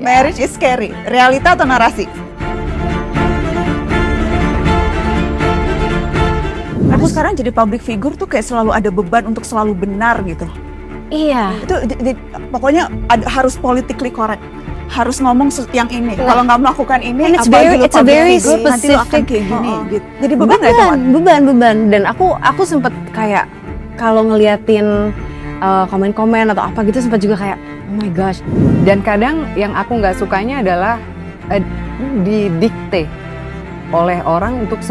Marriage is scary. Realita atau narasi? Aku sekarang jadi public figure tuh kayak selalu ada beban untuk selalu benar gitu. Iya. Itu pokoknya harus politically correct. Harus ngomong yang ini. Kalau nggak melakukan ini, it's apalagi lu very public figure, nanti lu akan specific. kayak gini. Gitu. Jadi beban nggak itu? Beban. Dan aku sempet kayak kalau ngeliatin komen-komen atau apa gitu sempat juga kayak oh my gosh. Dan kadang yang aku nggak sukanya adalah didikte oleh orang untuk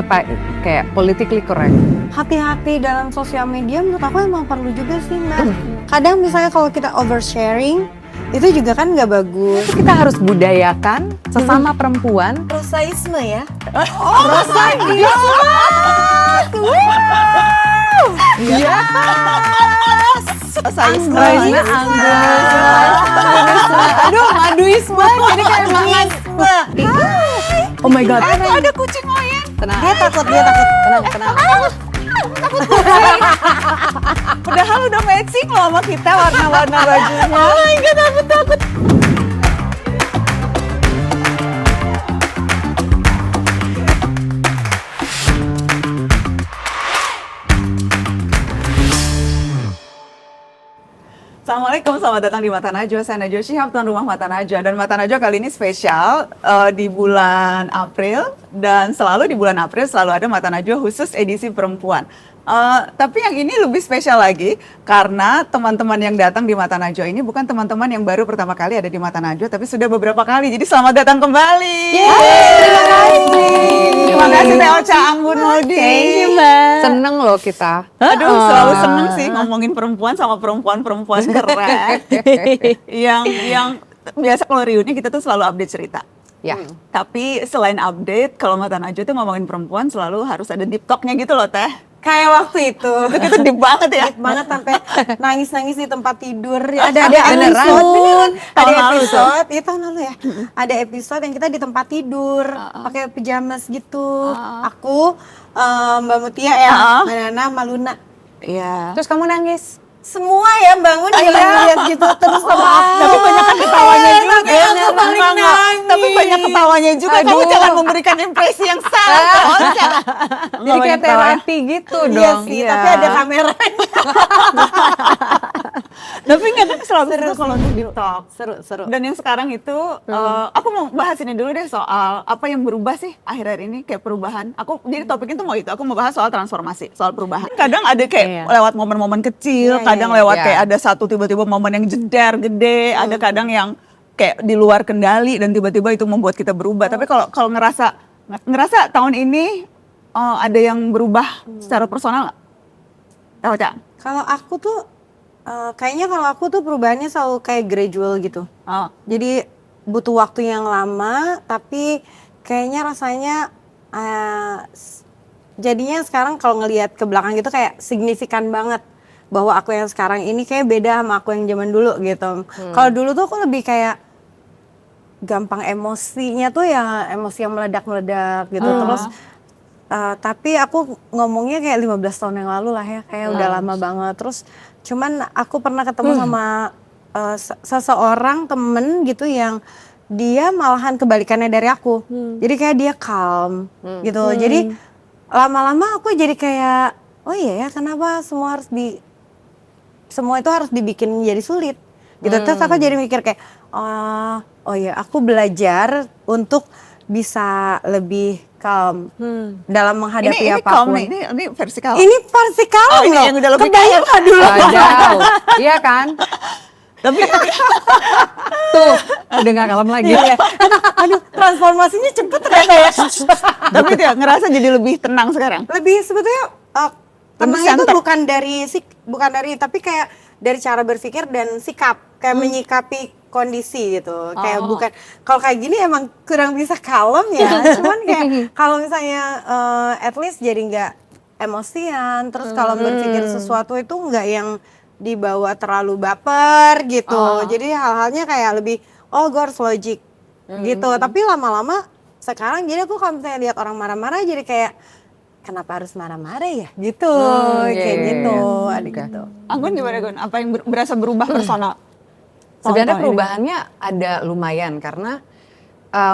kayak politically correct. Hati-hati dalam sosial media menurut aku emang perlu juga sih Mbak. Kadang misalnya kalau kita oversharing itu juga kan nggak bagus. Kita harus budayakan sesama perempuan. Rosaisme ya. Rosaisme. Rosaisme. Aduh, maduisme jadi kayak mangisme. Oh my god. Ada kucing ngoyen. Tenang. Dia takut. Tenang. Padahal udah matching loh sama kita warna-warna bajunya. Oh my god, aku takut. Assalamualaikum, selamat datang di Mata Najwa. Saya Najwa Shihab, tuan rumah Mata Najwa. Dan Mata Najwa kali ini spesial di bulan April. Dan selalu di bulan April selalu ada Mata Najwa khusus edisi perempuan. Tapi yang ini lebih spesial lagi karena teman-teman yang datang di Mata Najwa ini bukan teman-teman yang baru pertama kali ada di Mata Najwa, tapi sudah beberapa kali. Jadi selamat datang kembali. Terima kasih. Terima kasih Teh Ocha Anggun Moldi. Thank you Mbak. Seneng loh kita. Aduh, selalu seneng sih ngomongin perempuan sama perempuan-perempuan keren. yang biasa kalau reuni kita tuh selalu update cerita. Ya. Tapi selain update, kalau Mata Najwa tuh ngomongin perempuan selalu harus ada deep talk-nya gitu loh Teh. Kayak waktu itu. Itu deep banget ya. Deep banget sampai nangis-nangis di tempat tidur. Ada episode, beneran. Ada Tahun lalu episode, itu tahun lalu ya. Ada episode yang kita di tempat tidur, pakai pajamas gitu. Aku, Mbak Mutia ya, Mbak Nana, Mbak Luna. Iya. Terus kamu nangis? Semua ya bangun lihat gitu terus sama aku. Tapi banyak ketawanya juga. Tapi aku paling nangis. Tapi banyak ketawanya juga. Kamu jangan memberikan impresi yang salah ke Ocha. Jadi kayak terapi gitu Iya dong. sih, tapi ada kameranya. Tapi nggak kan selalu seru kalau untuk deep talk. Seru. Dan yang sekarang itu, aku mau bahas ini dulu deh soal apa yang berubah sih akhir-akhir ini kayak perubahan. Jadi topiknya tuh mau itu, aku mau bahas soal transformasi, soal perubahan. Kadang ada kayak lewat momen-momen kecil, kadang lewat kayak ada satu tiba-tiba momen yang jedar gede, ada kadang yang kayak di luar kendali dan tiba-tiba itu membuat kita berubah. Tapi kalau ngerasa tahun ini ada yang berubah secara personal nggak? Tahu Cak? Kalau aku tuh kayaknya kalau aku tuh perubahannya selalu kayak gradual gitu. Jadi butuh waktu yang lama, tapi kayaknya rasanya jadinya sekarang kalau ngelihat ke belakang gitu kayak signifikan banget bahwa aku yang sekarang ini kayak beda sama aku yang zaman dulu gitu. Kalau dulu tuh aku lebih kayak gampang emosinya tuh ya emosi yang meledak-meledak gitu. Terus tapi aku ngomongnya kayak 15 tahun yang lalu lah ya, kayak udah lama banget. Terus cuman aku pernah ketemu sama seseorang temen gitu yang dia malahan kebalikannya dari aku. Jadi kayak dia calm gitu. Jadi lama-lama aku jadi kayak oh iya ya, kenapa semua itu harus dibikin jadi sulit gitu. Terus aku jadi mikir kayak oh ya, aku belajar untuk bisa lebih calm dalam menghadapi apapun. Ini versi calm. Ini versi calm loh. Yang udah lebih kebayang nggak dulu? Wadaw. Iya kan? Tapi Tuh, udah gak kalem lagi. Aduh, transformasinya cepet ternyata ya. tapi dia ngerasa jadi lebih tenang sekarang. Lebih sebetulnya tenang itu bukan dari tapi kayak dari cara berpikir dan sikap, kayak menyikapi kondisi gitu. Kayak bukan kalau kayak gini emang kurang bisa kalem ya. Cuman kayak kalau misalnya at least jadi nggak emosian, terus kalau berpikir sesuatu itu nggak yang dibawa terlalu baper gitu. Jadi hal-halnya kayak lebih gue harus logik gitu. Tapi lama-lama sekarang jadi aku kalau misalnya lihat orang marah-marah jadi kayak kenapa harus marah-marah ya gitu. Kayak gitu, ada gitu. Anggun gimana Gun? Apa yang berasa berubah personal? Sebenarnya tahun ini? perubahannya ada lumayan karena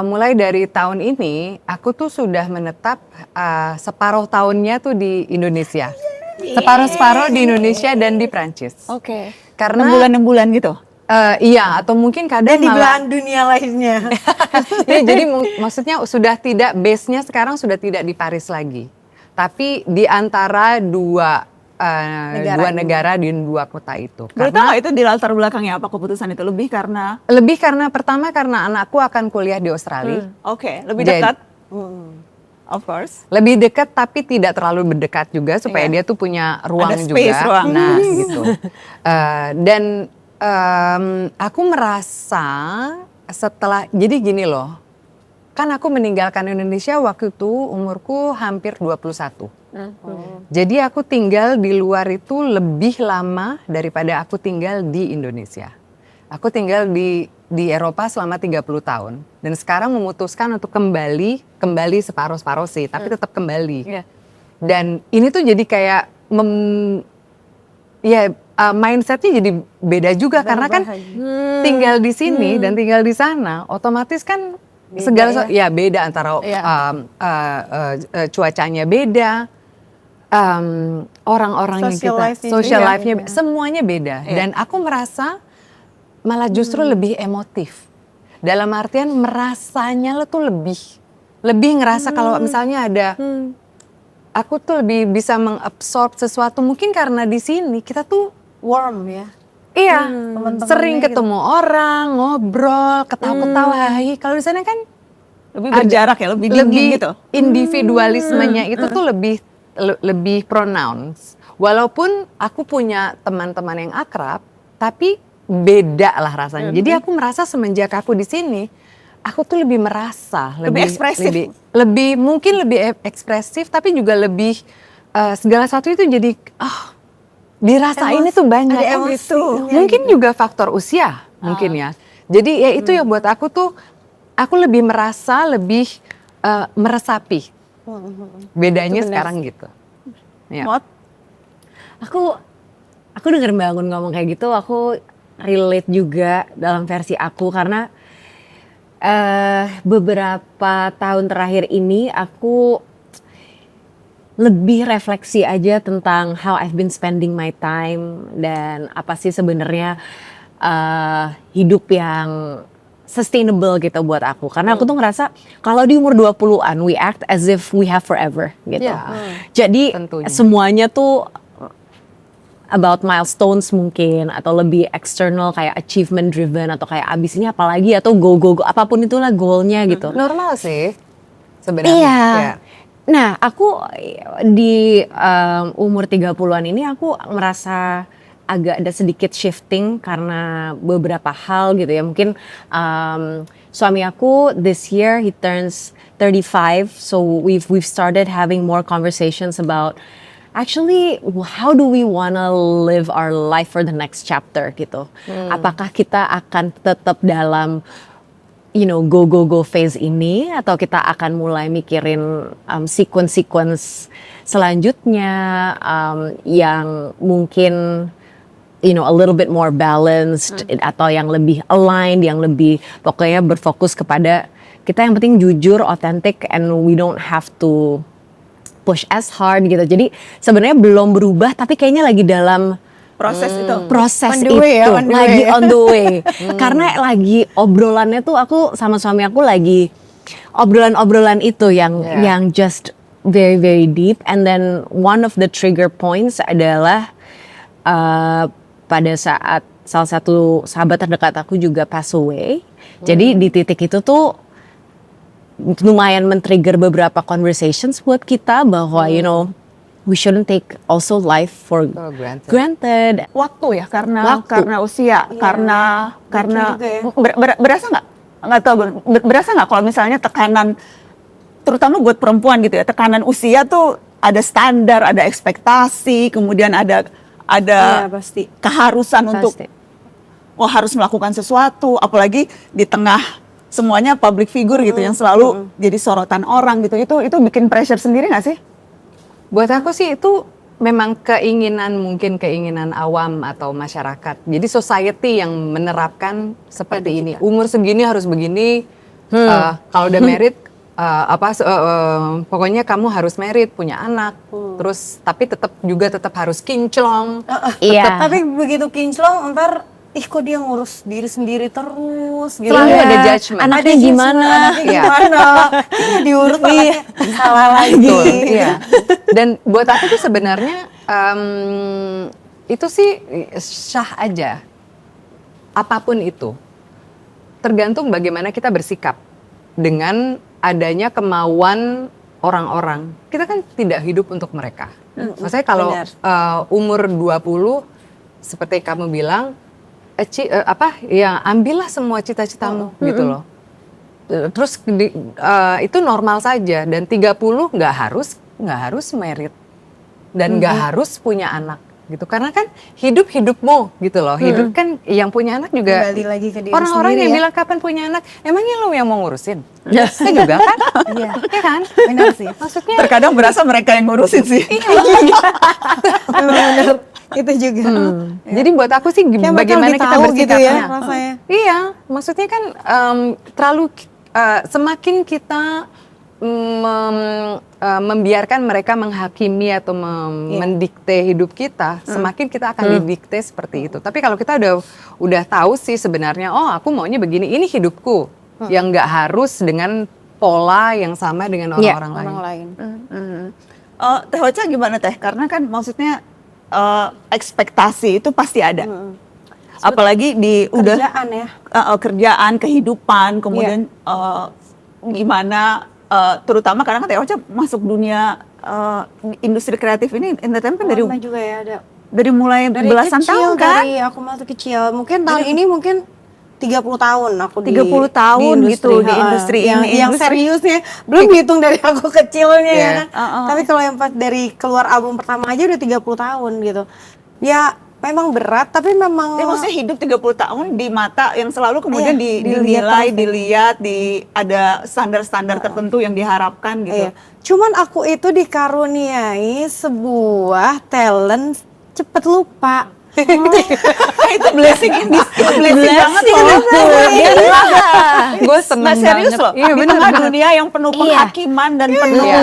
mulai dari tahun ini aku tuh sudah menetap separuh tahunnya tuh di Indonesia. Separuh-separuh di Indonesia dan di Prancis. Oke. Karena 6 bulan gitu. iya, atau mungkin kadang Dan di malah belahan dunia lainnya. ya, jadi maksudnya sudah tidak, base-nya sekarang sudah tidak di Paris lagi. Tapi di antara dua negara di dua kota itu. Boleh tahu nggak itu di latar belakangnya apa keputusan itu? Lebih karena Lebih karena pertama karena anakku akan kuliah di Australia. oke, lebih Jadi- dekat. Of course. Lebih dekat tapi tidak terlalu berdekat juga supaya Iya. dia tuh punya ruang Ada juga. space, ruang. Nah, gitu. Dan aku merasa setelah, jadi gini loh. Kan aku meninggalkan Indonesia waktu itu umurku hampir 21. Jadi aku tinggal di luar itu lebih lama daripada aku tinggal di Indonesia. Aku tinggal di Eropa selama 30 tahun. Dan sekarang memutuskan untuk kembali separuh-separuh sih, tapi tetap kembali. Iya. Dan ini tuh jadi kayak mindsetnya jadi beda juga karena kan tinggal di sini dan tinggal di sana, otomatis kan segala beda antara cuacanya beda, orang-orangnya Social kita, life-nya social juga. life-nya semuanya beda. Dan aku merasa malah justru lebih emotif. Dalam artian merasanya lo tuh lebih ngerasa kalau misalnya ada aku tuh lebih bisa mengabsorb sesuatu mungkin karena di sini kita tuh Warm ya. iya Teman-temannya sering gitu. ketemu orang, ngobrol, ketawa-ketawa. Kalau di sana kan Lebih berjarak ya, lebih dingin gitu. individualismenya itu tuh lebih pronouns. Walaupun aku punya teman-teman yang akrab, tapi beda lah rasanya. Jadi aku merasa semenjak aku di sini, aku tuh lebih merasa Lebih ekspresif. mungkin lebih ekspresif, tapi juga lebih segala sesuatu itu jadi dirasain itu banyak. ada emosi. Gitu. Mungkin juga faktor usia mungkin ya. Jadi ya itu yang buat aku tuh aku lebih merasa lebih meresapi. Bedanya sekarang gitu. Ya. Mot, Aku denger Mbak Anggun ngomong kayak gitu, aku relate juga dalam versi aku karena beberapa tahun terakhir ini aku lebih refleksi aja tentang how I've been spending my time dan apa sih sebenarnya hidup yang sustainable gitu buat aku. Karena aku tuh ngerasa kalau di umur 20-an we act as if we have forever gitu. Ya, Jadi tentunya. semuanya tuh about milestones mungkin atau lebih external kayak achievement driven atau kayak abis ini apalagi atau go apapun itulah goalnya gitu. Normal sih sebenarnya. Iya. Ya. Nah, aku di umur 30-an ini aku merasa agak ada sedikit shifting karena beberapa hal gitu ya. Mungkin suami aku this year he turns 35, so we've started having more conversations about actually how do we wanna live our life for the next chapter gitu. Apakah kita akan tetap dalam go phase ini atau kita akan mulai mikirin sequence selanjutnya yang mungkin a little bit more balanced atau yang lebih aligned, yang lebih pokoknya berfokus kepada kita yang penting jujur, authentic, and we don't have to push as hard gitu. Jadi sebenarnya belum berubah tapi kayaknya lagi dalam proses itu. proses On the way itu ya, on the lagi way. on the way. Karena lagi obrolannya tuh aku sama suami aku lagi obrolan itu yang just very very deep, and then one of the trigger points adalah pada saat salah satu sahabat terdekat aku juga pass away. Jadi di titik itu tuh lumayan men-trigger beberapa conversations buat kita bahwa we shouldn't take also life for granted. Waktu ya, karena usia, karena juga ya. berasa nggak tahu Gun, berasa nggak kalau misalnya tekanan, terutama buat perempuan gitu ya, tekanan usia tuh ada standar, ada ekspektasi, kemudian ada Iya, pasti. keharusan untuk harus melakukan sesuatu, apalagi di tengah semuanya public figure gitu yang selalu jadi sorotan orang gitu. Itu bikin pressure sendiri nggak sih? Buat aku sih itu memang mungkin keinginan awam atau masyarakat. Jadi society yang menerapkan seperti ini. Umur segini harus begini. Kalau udah married, pokoknya kamu harus married, punya anak. Terus tapi tetap harus kinclong. Iya. Tapi begitu kinclong ntar kok dia ngurus diri sendiri terus gitu. Selalu ya. ada judgment. Anaknya gimana? Iya. Diurus anaknya salah lagi. Betul, iya. Dan buat aku tuh sebenarnya itu sih sah aja. Apapun itu. Tergantung bagaimana kita bersikap dengan adanya kemauan orang-orang. Kita kan tidak hidup untuk mereka. Maksudnya kalau umur 20 seperti kamu bilang ambillah semua cita-citamu gitu loh. Terus itu normal saja dan 30 nggak harus married dan nggak harus punya anak gitu karena kan hidupmu gitu loh. Hidup kan yang punya anak juga Kembali lagi ke diri orang-orang sendiri yang ya. bilang kapan punya anak emangnya lo yang mau ngurusin? Saya juga kan? Iya kan? Benar sih. Maksudnya Terkadang berasa mereka yang ngurusin sih. Benar. Itu juga. jadi buat aku sih Kayak mereka bagaimana lebih kita tahu bersikapnya. gitu ya rasanya. Iya, maksudnya kan semakin kita membiarkan mereka menghakimi atau mendikte hidup kita, semakin kita akan didikte seperti itu. Tapi kalau kita udah tahu sih sebenarnya, oh aku maunya begini, ini hidupku, yang nggak harus dengan pola yang sama dengan orang-orang lain. Orang lain. Teh Ocha gimana Teh? Karena kan maksudnya ekspektasi itu pasti ada. Apalagi di Kerjaan ya. kerjaan, kehidupan, kemudian gimana terutama karena kan Teh Ocha masuk dunia industri kreatif ini entertainment kan Lama juga ya ada. dari mulai belasan kecil, tahun kan? Dari aku masih kecil. Mungkin tahun ini mungkin 30 tahun aku 30 tahun gitu di industri ini. Yang seriusnya belum dihitung dari aku kecilnya ya kan. Tapi kalau yang pas dari keluar album pertama aja udah 30 tahun gitu. Ya memang berat tapi memang Maksudnya hidup 30 tahun di mata yang selalu kemudian dilihat dilihat, ada standar-standar tertentu yang diharapkan gitu. Iya. Cuman aku itu dikaruniai sebuah talent cepet lupa. Itu blessing banget loh. Gue seneng Nah, serius banget. loh, Iya, di bener, tengah bener. dunia yang penuh penghakiman dan penuh Iya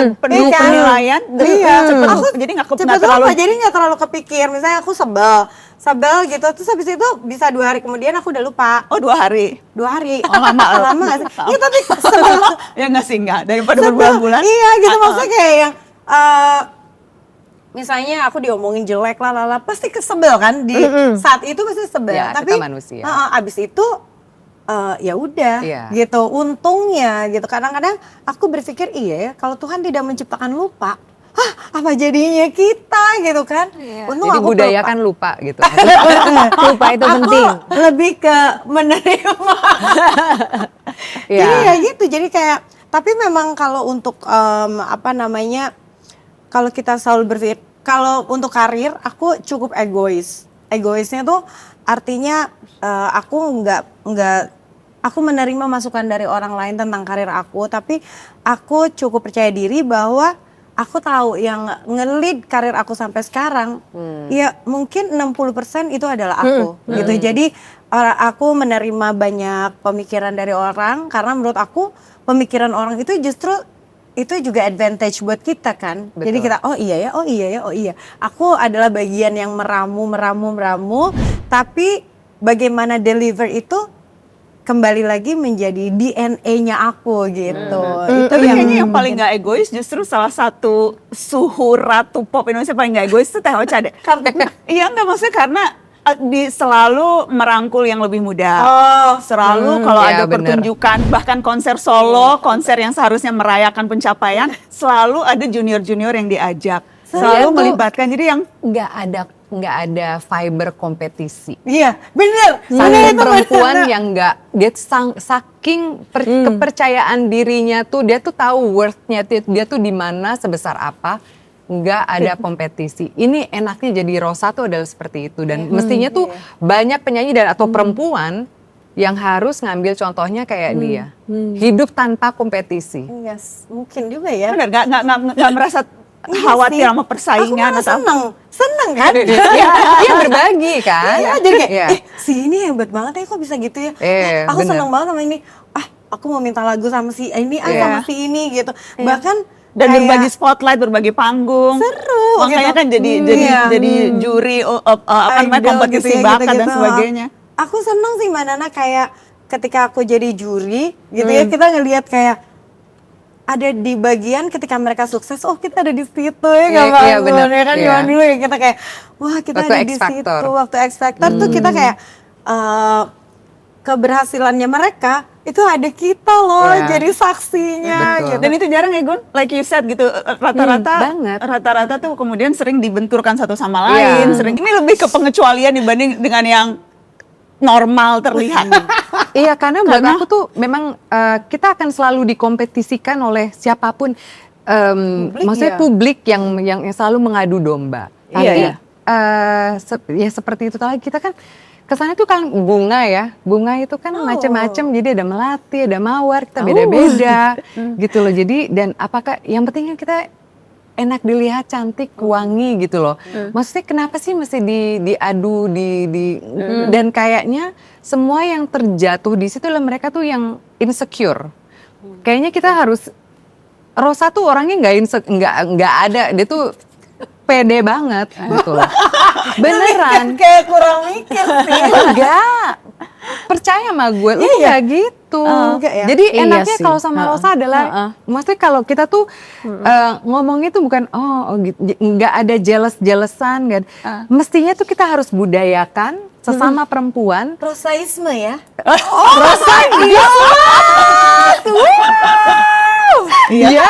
kan? penilaian, cepet Aku jadi nggak cepet terlalu lupa, jadi nggak terlalu kepikir. Misalnya aku sebel gitu, terus habis itu bisa 2 hari kemudian aku udah lupa. 2 hari. 2 hari. Oh, lama. Lama nggak sih? Iya tapi sebel. Ya nggak sih, nggak, daripada berbulan-bulan. Iya gitu, maksudnya kayak yang misalnya aku diomongin jelek lah, pasti kesebel kan di saat itu pasti sebel. Ya, tapi kita manusia. abis itu ya udah gitu. Untungnya gitu. Kadang-kadang aku berpikir iya ya kalau Tuhan tidak menciptakan lupa, apa jadinya kita gitu kan? Untung Jadi aku budayakan lupa gitu. Lupa itu penting. lebih ke menerima. Jadi ya gitu. Jadi kayak tapi memang kalau untuk kalau kita selalu berpikir kalau untuk karir aku cukup egois. Egoisnya tuh artinya aku aku menerima masukan dari orang lain tentang karir aku, tapi aku cukup percaya diri bahwa aku tahu yang nge-lead karir aku sampai sekarang, ya mungkin 60% itu adalah aku gitu. Jadi aku menerima banyak pemikiran dari orang karena menurut aku pemikiran orang itu justru itu juga advantage buat kita kan. Betul. Jadi kita oh iya. Aku adalah bagian yang meramu, tapi bagaimana deliver itu kembali lagi menjadi DNA-nya aku gitu. Itu Tapi kayaknya yang paling nggak egois justru salah satu suhu ratu pop Indonesia paling nggak egois itu Teh Ocha deh. Iya nggak, maksudnya karena selalu merangkul yang lebih muda. Selalu kalau ya, ada bener. pertunjukan, bahkan konser solo, konser yang seharusnya merayakan pencapaian, selalu ada junior-junior yang diajak. Selalu tuh melibatkan. Jadi yang nggak ada fiber kompetisi. Iya, bener. Satu perempuan yang dia saking kepercayaan dirinya tuh, dia tuh tahu worth-nya dia tuh di mana sebesar apa. Nggak ada kompetisi. Ini enaknya jadi Rosa tuh adalah seperti itu dan mestinya tuh banyak penyanyi dan atau perempuan yang harus ngambil contohnya kayak dia. Hidup tanpa kompetisi. Yes, mungkin juga ya. benar nggak merasa khawatir sih. sama persaingan Aku atau malah seneng kan? Iya berbagi kan. Iya, jadi kayak, Iya. si ini hebat banget ya, kok bisa gitu ya. Iya, Aku bener. seneng banget sama ini. Aku mau minta lagu sama si ini, Iya. sama si ini gitu. Bahkan dan kayak berbagi spotlight, berbagi panggung. seru Makanya gitu. kan jadi Iya. jadi juri apa namanya Idol kompetisi gitu ya, bakat dan gitu-gitu. sebagainya. Aku seneng sih Mbak Nana, kayak ketika aku jadi juri gitu ya, kita ngelihat kayak ada di bagian ketika mereka sukses, oh kita ada di situ ya Iya, nggak Mbak? iya, benar. Ya kan Iya. zaman dulu ya kita kayak wah kita Waktu ada X di Factor. situ waktu X Factor tuh kita kayak keberhasilannya mereka itu ada kita loh Iya. jadi saksinya Betul. gitu. Dan itu jarang ya Gun, like you said gitu, banget. rata-rata tuh kemudian sering dibenturkan satu sama Iya. lain, sering ini lebih ke pengecualian dibanding dengan yang normal terlihat. Iya karena buat Karena- aku tuh memang kita akan selalu dikompetisikan oleh siapapun, maksudnya ya. publik yang selalu mengadu domba. Iya, Tapi iya. ya seperti itu tadi kita kan kesana tuh kan bunga ya, bunga itu kan macam-macam, jadi ada melati, ada mawar, kita beda-beda gitu loh. Jadi dan apakah yang penting kan kita enak dilihat, cantik, wangi gitu loh. Maksudnya kenapa sih mesti diadu dan kayaknya semua yang terjatuh di situ lah mereka tuh yang insecure. Kayaknya kita harus Rosa tuh orangnya nggak ada, dia tuh pede banget gitu loh. Beneran. Kayak kurang mikir sih. Enggak. Percaya sama gue, lu enggak gitu. enggak ya? Jadi Iya enaknya sih. kalau sama Rosa adalah, maksudnya kalau kita tuh ngomongnya tuh bukan gitu, enggak ada jealous-jealousan, enggak. Mestinya tuh kita harus budayakan sesama perempuan. Rosaisme ya. Rosa dia Iya.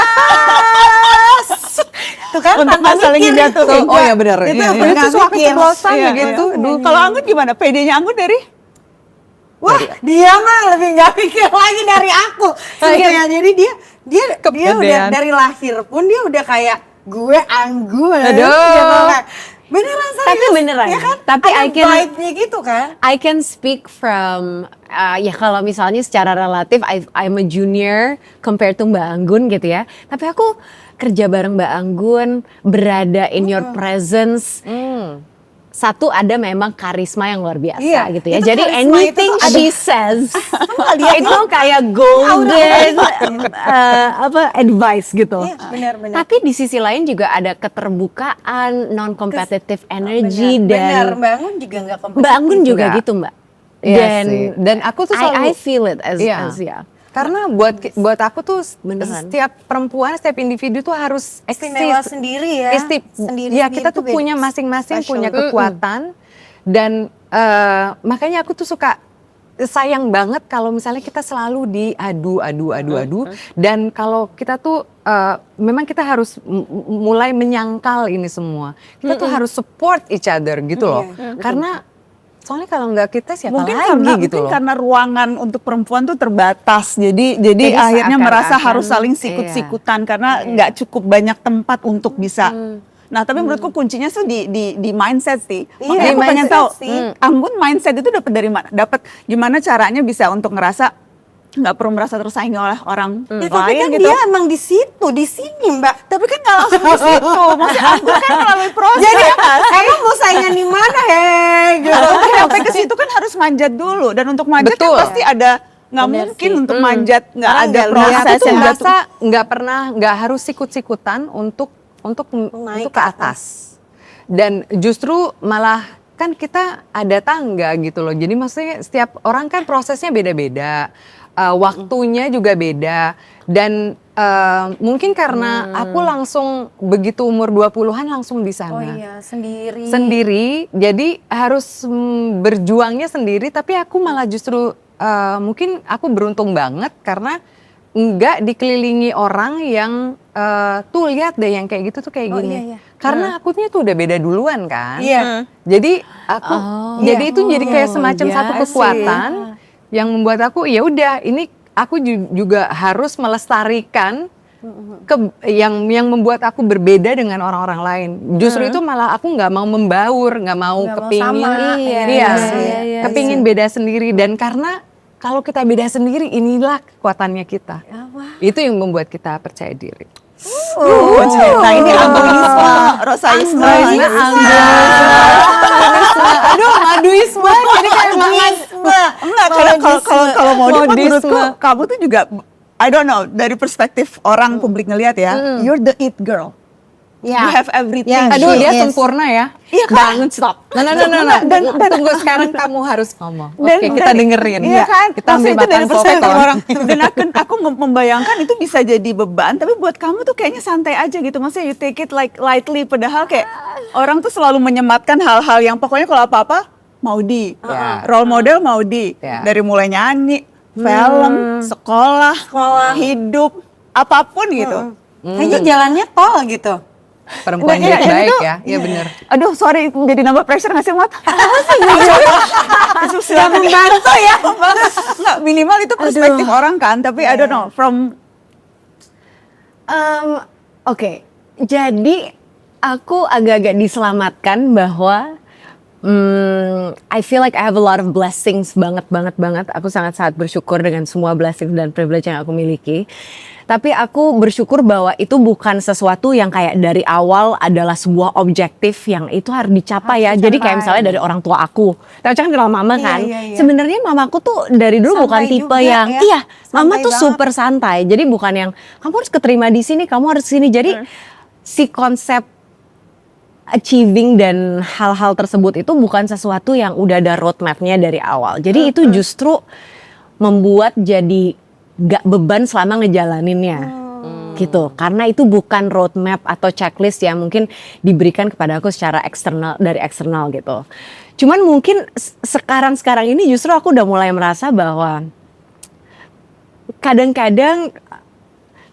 Tuh kan Untuk tanpa saling mikir menjatuhkan. Oh iya benar. Itu Iya, benar. itu suka mikir. keceplosan Iya, gitu. iya. Duh. Kalau Anggun gimana? PD-nya Anggun dari? Wah, dia mah lebih nggak mikir lagi dari aku. Sebenarnya jadi dia udah Kepedean. dari lahir pun dia udah kayak gue Anggun. Aduh. Gitu kan. Beneran serius. Tapi beneran. Ya kan? Tapi ada I can- vibe-nya gitu kan. I can speak from ya kalau misalnya secara relatif I'm a junior compared to Mbak Anggun gitu ya. Tapi aku kerja bareng Mbak Anggun, berada in your presence. Satu ada memang karisma yang luar biasa Iya, gitu ya. itu Jadi karisma anything itu tuh she says lihat itu kayak golden advice gitu. Iya, benar-benar. Tapi di sisi lain juga ada keterbukaan, non-competitive energy Benar, dan Mbak Anggun juga nggak kompetitif. Mbak Anggun juga Enggak. gitu Mbak. Iya sih. Dan aku tuh selalu I feel it as Iya. ya. Karena buat aku tuh Beneran. setiap perempuan, setiap individu tuh harus Istimewa eksis. sendiri ya. Ya kita tuh punya masing-masing Special. punya kekuatan dan makanya aku tuh suka sayang banget kalau misalnya kita selalu diadu dan kalau kita tuh memang kita harus mulai menyangkal ini semua. Kita tuh harus support each other gitu loh. Karena soalnya kalau nggak kita siapa Mungkin lagi gitu loh. karena ruangan untuk perempuan tuh terbatas. Jadi Jadi akhirnya merasa seakan-akan, harus saling sikut-sikutan karena Iya. nggak cukup banyak tempat untuk bisa. Nah, tapi menurutku kuncinya tuh di mindset sih. Iya, Makanya di aku pengen mindset tahu, sih. Anggun mindset itu dapat dari mana? Dapat gimana caranya bisa untuk ngerasa nggak perlu merasa tersaingi oleh orang Ya, tapi lain kan gitu. dia emang di situ, di sini Mbak. Tapi kan nggak langsung ke situ. Maksudnya Anggun kan melalui proses. Jadi kan? emang mau saingan di mana gitu. Untuk sampai ke situ kan harus manjat dulu dan untuk manjat Betul. kan pasti ada nggak mungkin untuk manjat nggak Orang ada nggak Aku proses tuh yang merasa nggak harus sikut-sikutan untuk Naik ke atas. Dan justru malah kan kita ada tangga gitu loh. Jadi maksudnya setiap orang kan prosesnya beda-beda. Waktunya juga beda dan mungkin karena aku langsung begitu umur 20-an langsung di sana. Oh iya, sendiri. Sendiri, jadi harus berjuangnya sendiri. Tapi aku malah justru mungkin aku beruntung banget karena nggak dikelilingi orang yang tuh lihat deh yang kayak gitu tuh kayak Oh, gini. iya, iya. Karena akunya tuh udah beda duluan kan. Iya. Jadi aku, jadi itu jadi kayak semacam satu iya kekuatan yang membuat aku ya udah ini aku juga harus melestarikan yang membuat aku berbeda dengan orang-orang lain. Justru itu malah aku nggak mau membaur, nggak mau Nggak mau kepingin, sama. iya, iya, kepingin beda sendiri. Dan karena kalau kita beda sendiri, inilah kekuatannya kita. Wah. Itu yang membuat kita percaya diri. Nah ini anggonisme, rosaisme. Aduh, maduisme. Jadi kayak Enggak, karena kalau mau menurutku kamu tuh juga, I don't know, dari perspektif orang publik ngelihat ya, you're the it girl. You have everything. aduh, She dia is. sempurna ya. Iya kan? Bangun stop. Nah. Dan tunggu sekarang kamu harus ngomong. Dan- Oke, kita dan- dengerin. Iya kan? Kita ambil Maksudnya itu dari makan perspektif popcorn. orang. Dan aku membayangkan itu bisa jadi beban, tapi buat kamu tuh kayaknya santai aja gitu. Maksudnya you take it like lightly, padahal kayak orang tuh selalu menyematkan hal-hal yang pokoknya kalau apa-apa mau di. Ya. Role model mau di. Ya. Dari mulai nyanyi, film, sekolah, hidup, apapun gitu. Kayaknya jalannya tol gitu. Perempuan Iya, yang iya, baik itu- ya. Iya bener. Aduh, sorry, jadi nambah pressure nggak sih, Mat? Yang membantu ya. Nggak, minimal itu perspektif orang kan, tapi I don't know, from Oke, jadi aku agak-agak diselamatkan bahwa I feel like I have a lot of blessings banget. Aku sangat-sangat bersyukur dengan semua blessings dan privilege yang aku miliki. Tapi aku bersyukur bahwa itu bukan sesuatu yang kayak dari awal adalah sebuah objektif yang itu harus dicapai ya. Jadi kayak misalnya dari orang tua aku. Tapi kan kenal mama kan. iya. Sebenarnya mamaku tuh dari dulu bukan Santai tipe juga yang ya. iya, mama Santai tuh banget. super santai. Jadi bukan yang kamu harus keterima di sini, kamu harus sini. Jadi si konsep achieving dan hal-hal tersebut itu bukan sesuatu yang udah ada roadmapnya dari awal. Jadi itu justru membuat jadi gak beban selama ngejalaninnya. Gitu, karena itu bukan roadmap atau checklist yang mungkin diberikan kepada aku secara eksternal, dari eksternal gitu. Cuman mungkin sekarang ini justru aku udah mulai merasa bahwa kadang-kadang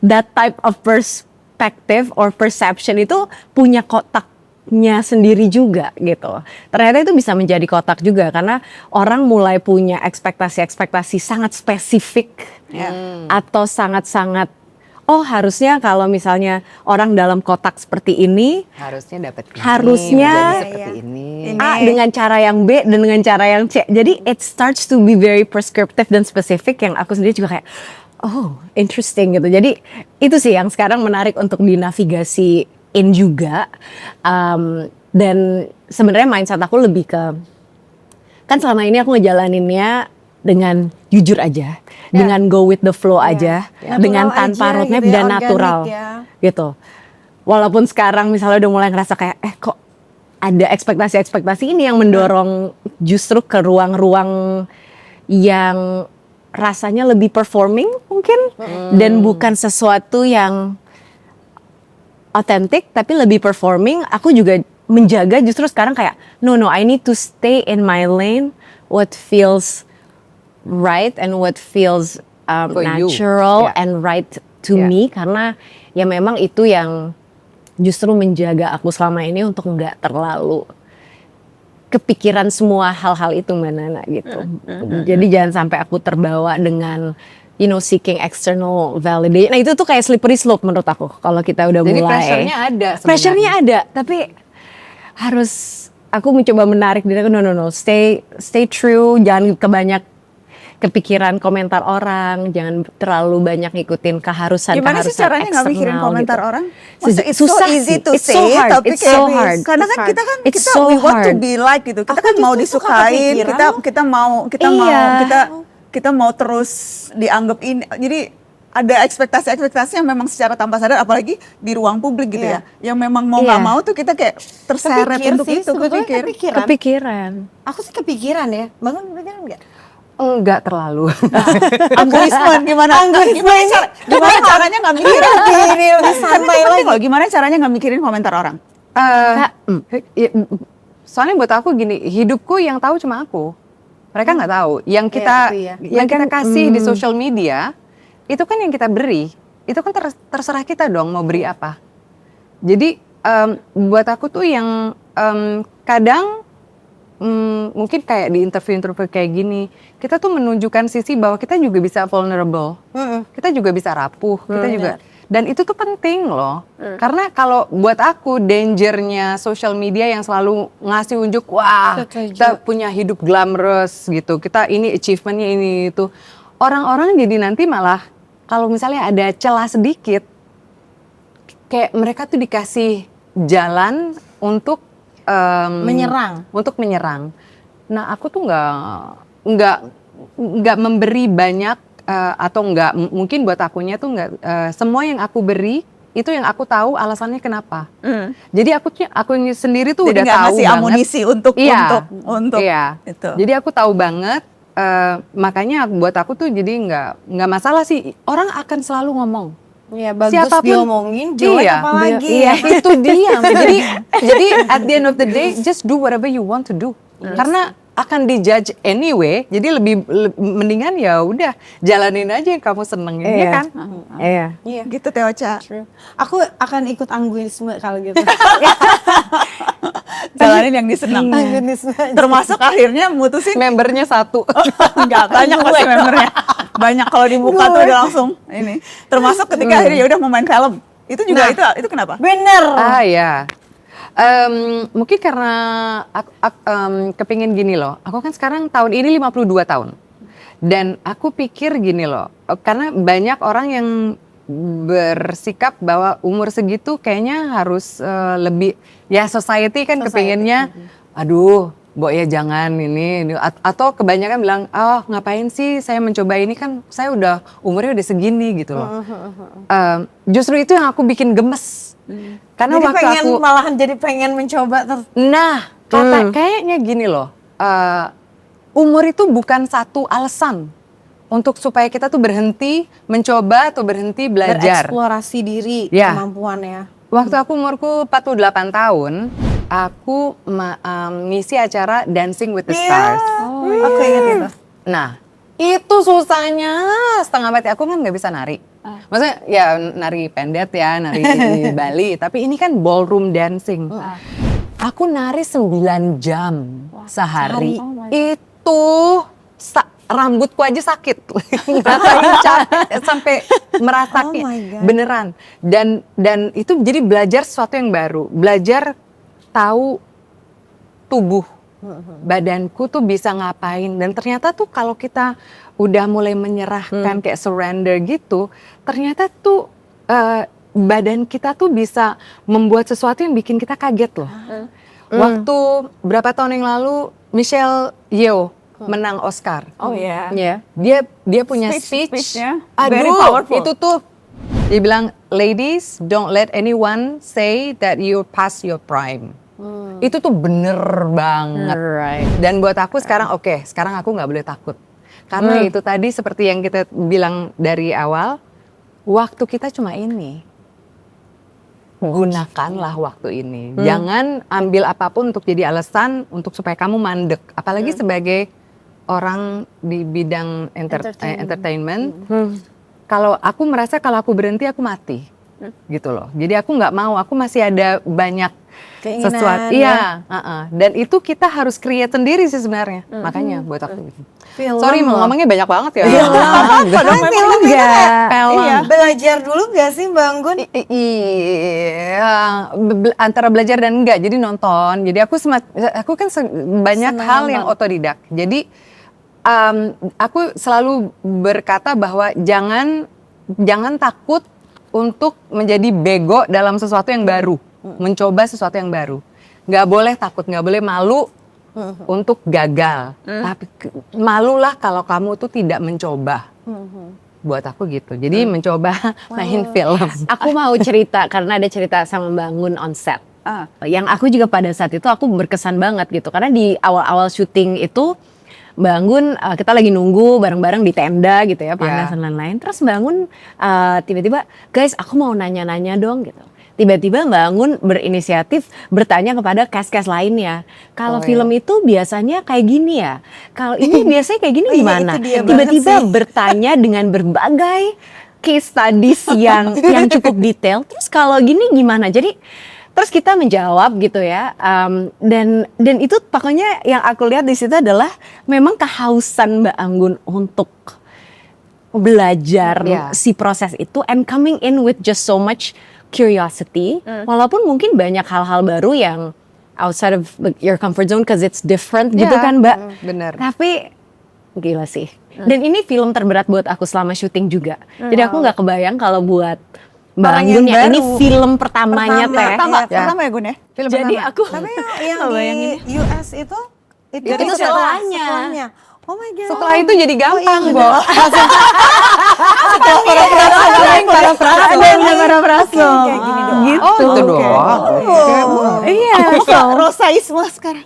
that type of perspective or perception itu punya kotaknya sendiri juga gitu. Ternyata itu bisa menjadi kotak juga karena orang mulai punya ekspektasi-ekspektasi sangat spesifik atau sangat-sangat harusnya kalau misalnya orang dalam kotak seperti ini Harusnya dapat ini. Harusnya- menjadi seperti ini. A dengan cara yang B dan dengan cara yang C. Jadi it starts to be very prescriptive dan spesifik yang aku sendiri juga kayak interesting gitu. Jadi itu sih yang sekarang menarik untuk dinavigasiin juga. Dan sebenarnya mindset aku lebih ke kan selama ini aku ngejalaninnya dengan jujur aja, dengan go with the flow aja, dengan Natural tanpa aja roadmap gitu ya, dan organik natural ya. gitu. Walaupun sekarang misalnya udah mulai ngerasa kayak kok ada ekspektasi-ekspektasi ini yang mendorong justru ke ruang-ruang yang rasanya lebih performing mungkin dan bukan sesuatu yang authentic tapi lebih performing. Aku juga menjaga justru sekarang kayak no I need to stay in my lane, what feels right and what feels For you. natural Yeah. and right to Yeah. me karena ya memang itu yang justru menjaga aku selama ini untuk nggak terlalu kepikiran semua hal-hal itu Mbak Nana gitu. Jadi jangan sampai aku terbawa dengan seeking external validation. Nah itu tuh kayak slippery slope menurut aku kalau kita udah Jadi mulai. pressure-nya ada sebenarnya. Pressure-nya ada, tapi harus aku mencoba menarik diri aku no, stay true, jangan kepikiran komentar orang, jangan terlalu banyak ngikutin keharusan gimana sih caranya nggak mikirin komentar gitu. orang? Maksudnya it's so Susah easy sih. to It's so say, hard. tapi It's kayak so hard. karena kan It's kita kan It's kita so we want to hard. be like gitu. Kita Aku kan mau justru suka disukain, kepikiran. kita mau Iya. kita mau terus dianggap ini. Jadi ada ekspektasi-ekspektasi yang memang secara tanpa sadar, apalagi di ruang publik gitu Iya. ya, yang memang mau nggak Iya. mau tuh kita kayak terseret Kepikir untuk sih, itu, sebetulnya kepikir. Kepikiran. Aku sih kepikiran ya. Bangun kepikiran nggak? Enggak terlalu. Anggurisme gimana? Gimana caranya nggak mikirin? Ini lebih Kan santai itu penting lagi. loh, gimana caranya nggak mikirin komentar orang? Soalnya buat aku gini, hidupku yang tahu cuma aku. Mereka nggak tahu. Yang Iya, kita tapi ya. yang kita kasih di social media itu kan yang kita beri. Itu kan terserah kita dong mau beri apa. Jadi buat aku tuh yang kadang mungkin kayak di interview kayak gini, kita tuh menunjukkan sisi bahwa kita juga bisa vulnerable. Kita juga bisa rapuh, kita juga. Dan itu tuh penting loh. Karena kalau buat aku dangernya social media yang selalu ngasih unjuk, wah Setuju. kita punya hidup glamorous gitu. Kita ini achievementnya ini itu. Orang-orang jadi nanti malah kalau misalnya ada celah sedikit, kayak mereka tuh dikasih jalan untuk menyerang. Nah, aku tuh nggak memberi banyak atau nggak mungkin buat akunya tuh nggak semua yang aku beri itu yang aku tahu alasannya kenapa. Jadi aku sendiri tuh Jadi udah nggak tahu ngasih banget. amunisi untuk Iya. itu. Jadi aku tahu banget. Makanya buat aku tuh jadi nggak masalah sih, orang akan selalu ngomong. Iya, bagus Siapapun diomongin, jelek iya, apalagi. Iya, itu dia. jadi at the end of the day, just do whatever you want to do. Karena akan dijudge anyway, jadi lebih mendingan ya udah jalanin aja yang kamu senengin, ya kan? Iya. Iya. Gitu Teh Ocha. Aku akan ikut angguisme kalau gitu. Jalanin yang disenang. Angguisme. Termasuk akhirnya mutusin Membernya 1. enggak banyak pasti membernya. Banyak kalau dibuka tuh udah langsung ini. Termasuk ketika akhirnya ya udah mau main film. Itu juga itu kenapa? Bener. Ya. Mungkin karena aku kepingin gini loh. Aku kan sekarang tahun ini 52 tahun. Dan aku pikir gini loh. Karena banyak orang yang bersikap bahwa umur segitu kayaknya harus lebih, ya society kan kepinginnya, aduh Mbok ya jangan ini, atau kebanyakan bilang, oh ngapain sih saya mencoba ini, kan saya udah umurnya udah segini gitu loh. Justru itu yang aku bikin gemes. Karena Jadi waktu pengen, aku malahan jadi pengen mencoba. kayaknya gini loh, umur itu bukan satu alasan untuk supaya kita tuh berhenti mencoba atau berhenti belajar. Bereksplorasi diri, Ya. kemampuannya. Waktu aku umurku 48 tahun, aku ngisi acara Dancing with the Stars. Aku ingat itu. Nah, itu susahnya setengah mati. Aku kan nggak bisa nari. Maksudnya ya nari pendet ya, nari di Bali. Tapi ini kan ballroom dancing. Aku nari 9 jam sehari. Itu rambutku aja sakit. Ngerasain capek sampai merasakin. Oh my God. Beneran. Dan itu jadi belajar sesuatu yang baru. Belajar tahu tubuh badanku tuh bisa ngapain, dan ternyata tuh kalau kita udah mulai menyerahkan kayak surrender gitu, ternyata tuh badan kita tuh bisa membuat sesuatu yang bikin kita kaget loh. Waktu berapa tahun yang lalu Michelle Yeoh menang Oscar. Oh iya. Dia punya speech. Speech-nya very Aduh, powerful. itu tuh dia bilang, ladies, don't let anyone say that you past your prime. Itu tuh bener banget. Right. Dan buat aku sekarang sekarang aku nggak boleh takut. Karena itu tadi seperti yang kita bilang dari awal, waktu kita cuma ini. Gunakanlah waktu ini. Jangan ambil apapun untuk jadi alasan untuk supaya kamu mandek. Apalagi sebagai orang di bidang entertainment. Kalau aku merasa kalau aku berhenti aku mati. Gitu loh. Jadi aku nggak mau, aku masih ada banyak Keinginan, sesuatu. Iya, dan itu kita harus create sendiri sih sebenarnya. Makanya buat aku. Sorry, ngomongnya banyak banget ya. Padahal film itu kayak Iya. belajar dulu gak sih Bang Gun? Iya, antara belajar dan enggak. Jadi nonton. Jadi aku kan banyak Senang hal banget. yang otodidak. Jadi aku selalu berkata bahwa jangan takut untuk menjadi bego dalam sesuatu yang baru, mencoba sesuatu yang baru. Nggak boleh takut, nggak boleh malu untuk gagal. Tapi malulah kalau kamu tuh tidak mencoba. Buat aku gitu. Jadi mencoba main film. Aku mau cerita karena ada cerita sama Bangun on set. Ah. Yang aku juga pada saat itu aku berkesan banget gitu. Karena di awal-awal syuting itu Bangun, kita lagi nunggu bareng-bareng di tenda gitu ya, panas dan lain-lain. Terus Bangun tiba-tiba, guys aku mau nanya-nanya dong gitu. Tiba-tiba Bangun berinisiatif bertanya kepada cast-cast lainnya. Kalau film itu biasanya kayak gini ya. Kalau ini biasanya kayak gini gimana? itu dia banget Tiba-tiba sih. bertanya dengan berbagai case studies yang cukup detail. Terus kalau gini gimana? Jadi terus kita menjawab gitu ya. Dan itu pokoknya yang aku lihat di situ adalah memang kehausan Mbak Anggun untuk belajar si proses itu and coming in with just so much curiosity, walaupun mungkin banyak hal-hal baru yang outside of your comfort zone because it's different gitu kan Mbak. Bener. Tapi gila sih. Dan ini film terberat buat aku selama syuting juga. Jadi aku nggak kebayang kalau buat Membangun yang ya, ini baru. film pertamanya Pertama. Teh. Pertama ya Gun ya? Film Jadi pertama. aku Tapi yang nggak di bayangin. US itu setelahnya. Oh my god. Setelah itu jadi gampang, iya, Bo. Ada yang udah para praso. Kayak gini dong. Gitu. Oh, itu Oke. doang. Iya, Rosaisme sekarang.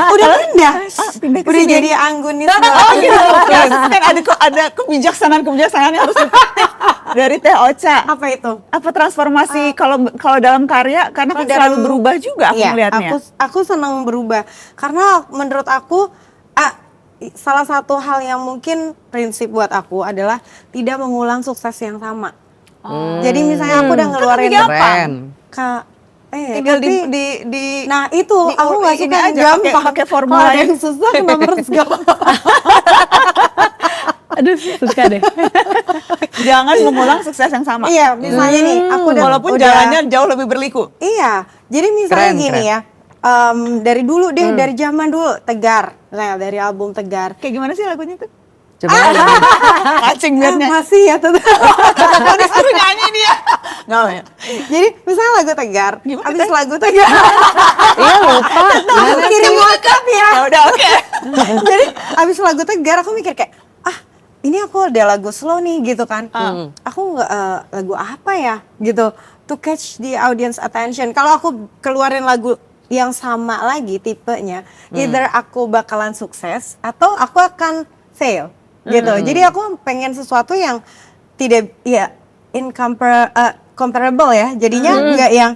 Udah pindah. Pindah ke Udah sini. jadi anggunis Oh gitu. Kan ada kebijaksanaan yang harus dipetik dari Teh Ocha. Apa itu? Apa transformasi kalau dalam karya karena kan selalu berubah juga aku Iya, melihatnya. aku senang berubah karena menurut aku salah satu hal yang mungkin prinsip buat aku adalah tidak mengulang sukses yang sama. Jadi misalnya aku udah ngeluarin Keren. Tinggal tapi- di Nah itu aku nggak ini suka yang aja, gampang. pakai formula Kalau ada yang susah kenapa harus gampang? Aduh, suka deh. jangan mengulang sukses yang sama. Iya, misalnya nih aku Walaupun udah jalannya jauh lebih berliku. Iya, jadi misalnya Keren, gini keren. ya, dari dulu deh, dari zaman dulu Tegar, nah dari album Tegar. Kayak gimana sih lagunya tuh? Coba Acing liatnya. Masih ya tetap. Kok disuruh nyanyi dia? Nggak ya? Jadi misalnya lagu Tegar, Gimana, abis Teh? lagu Tegar, Iya lupa. aku kirim WhatsApp ya. Ya udah oke. Jadi abis lagu Tegar aku mikir kayak, ini aku ada lagu slow nih gitu kan. Aku nggak lagu apa ya gitu, to catch the audience attention. Kalau aku keluarin lagu yang sama lagi tipenya, either aku bakalan sukses atau aku akan fail gitu. Jadi aku pengen sesuatu yang tidak ya comparable ya. Jadinya nggak yang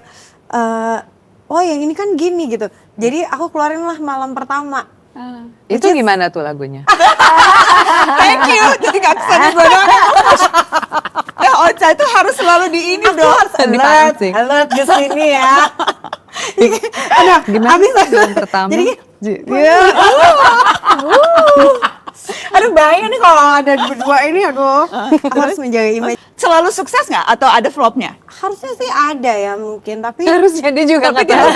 oh yang ini kan gini gitu. Jadi aku keluarin lah malam pertama. Itu gimana tuh lagunya? Thank you. Jadi gak kesana gue doang. Ocha itu harus selalu di ini Aku dong. harus alert, Dipancing. alert di sini ya. Aduh, Gimana habis sih film pertama? Jadi Iya. aduh bayang nih kalau ada berdua ini aduh. Aku harus menjaga image. Selalu sukses nggak atau ada flopnya? Harusnya sih ada ya mungkin, tapi Harusnya dia juga nggak tahu.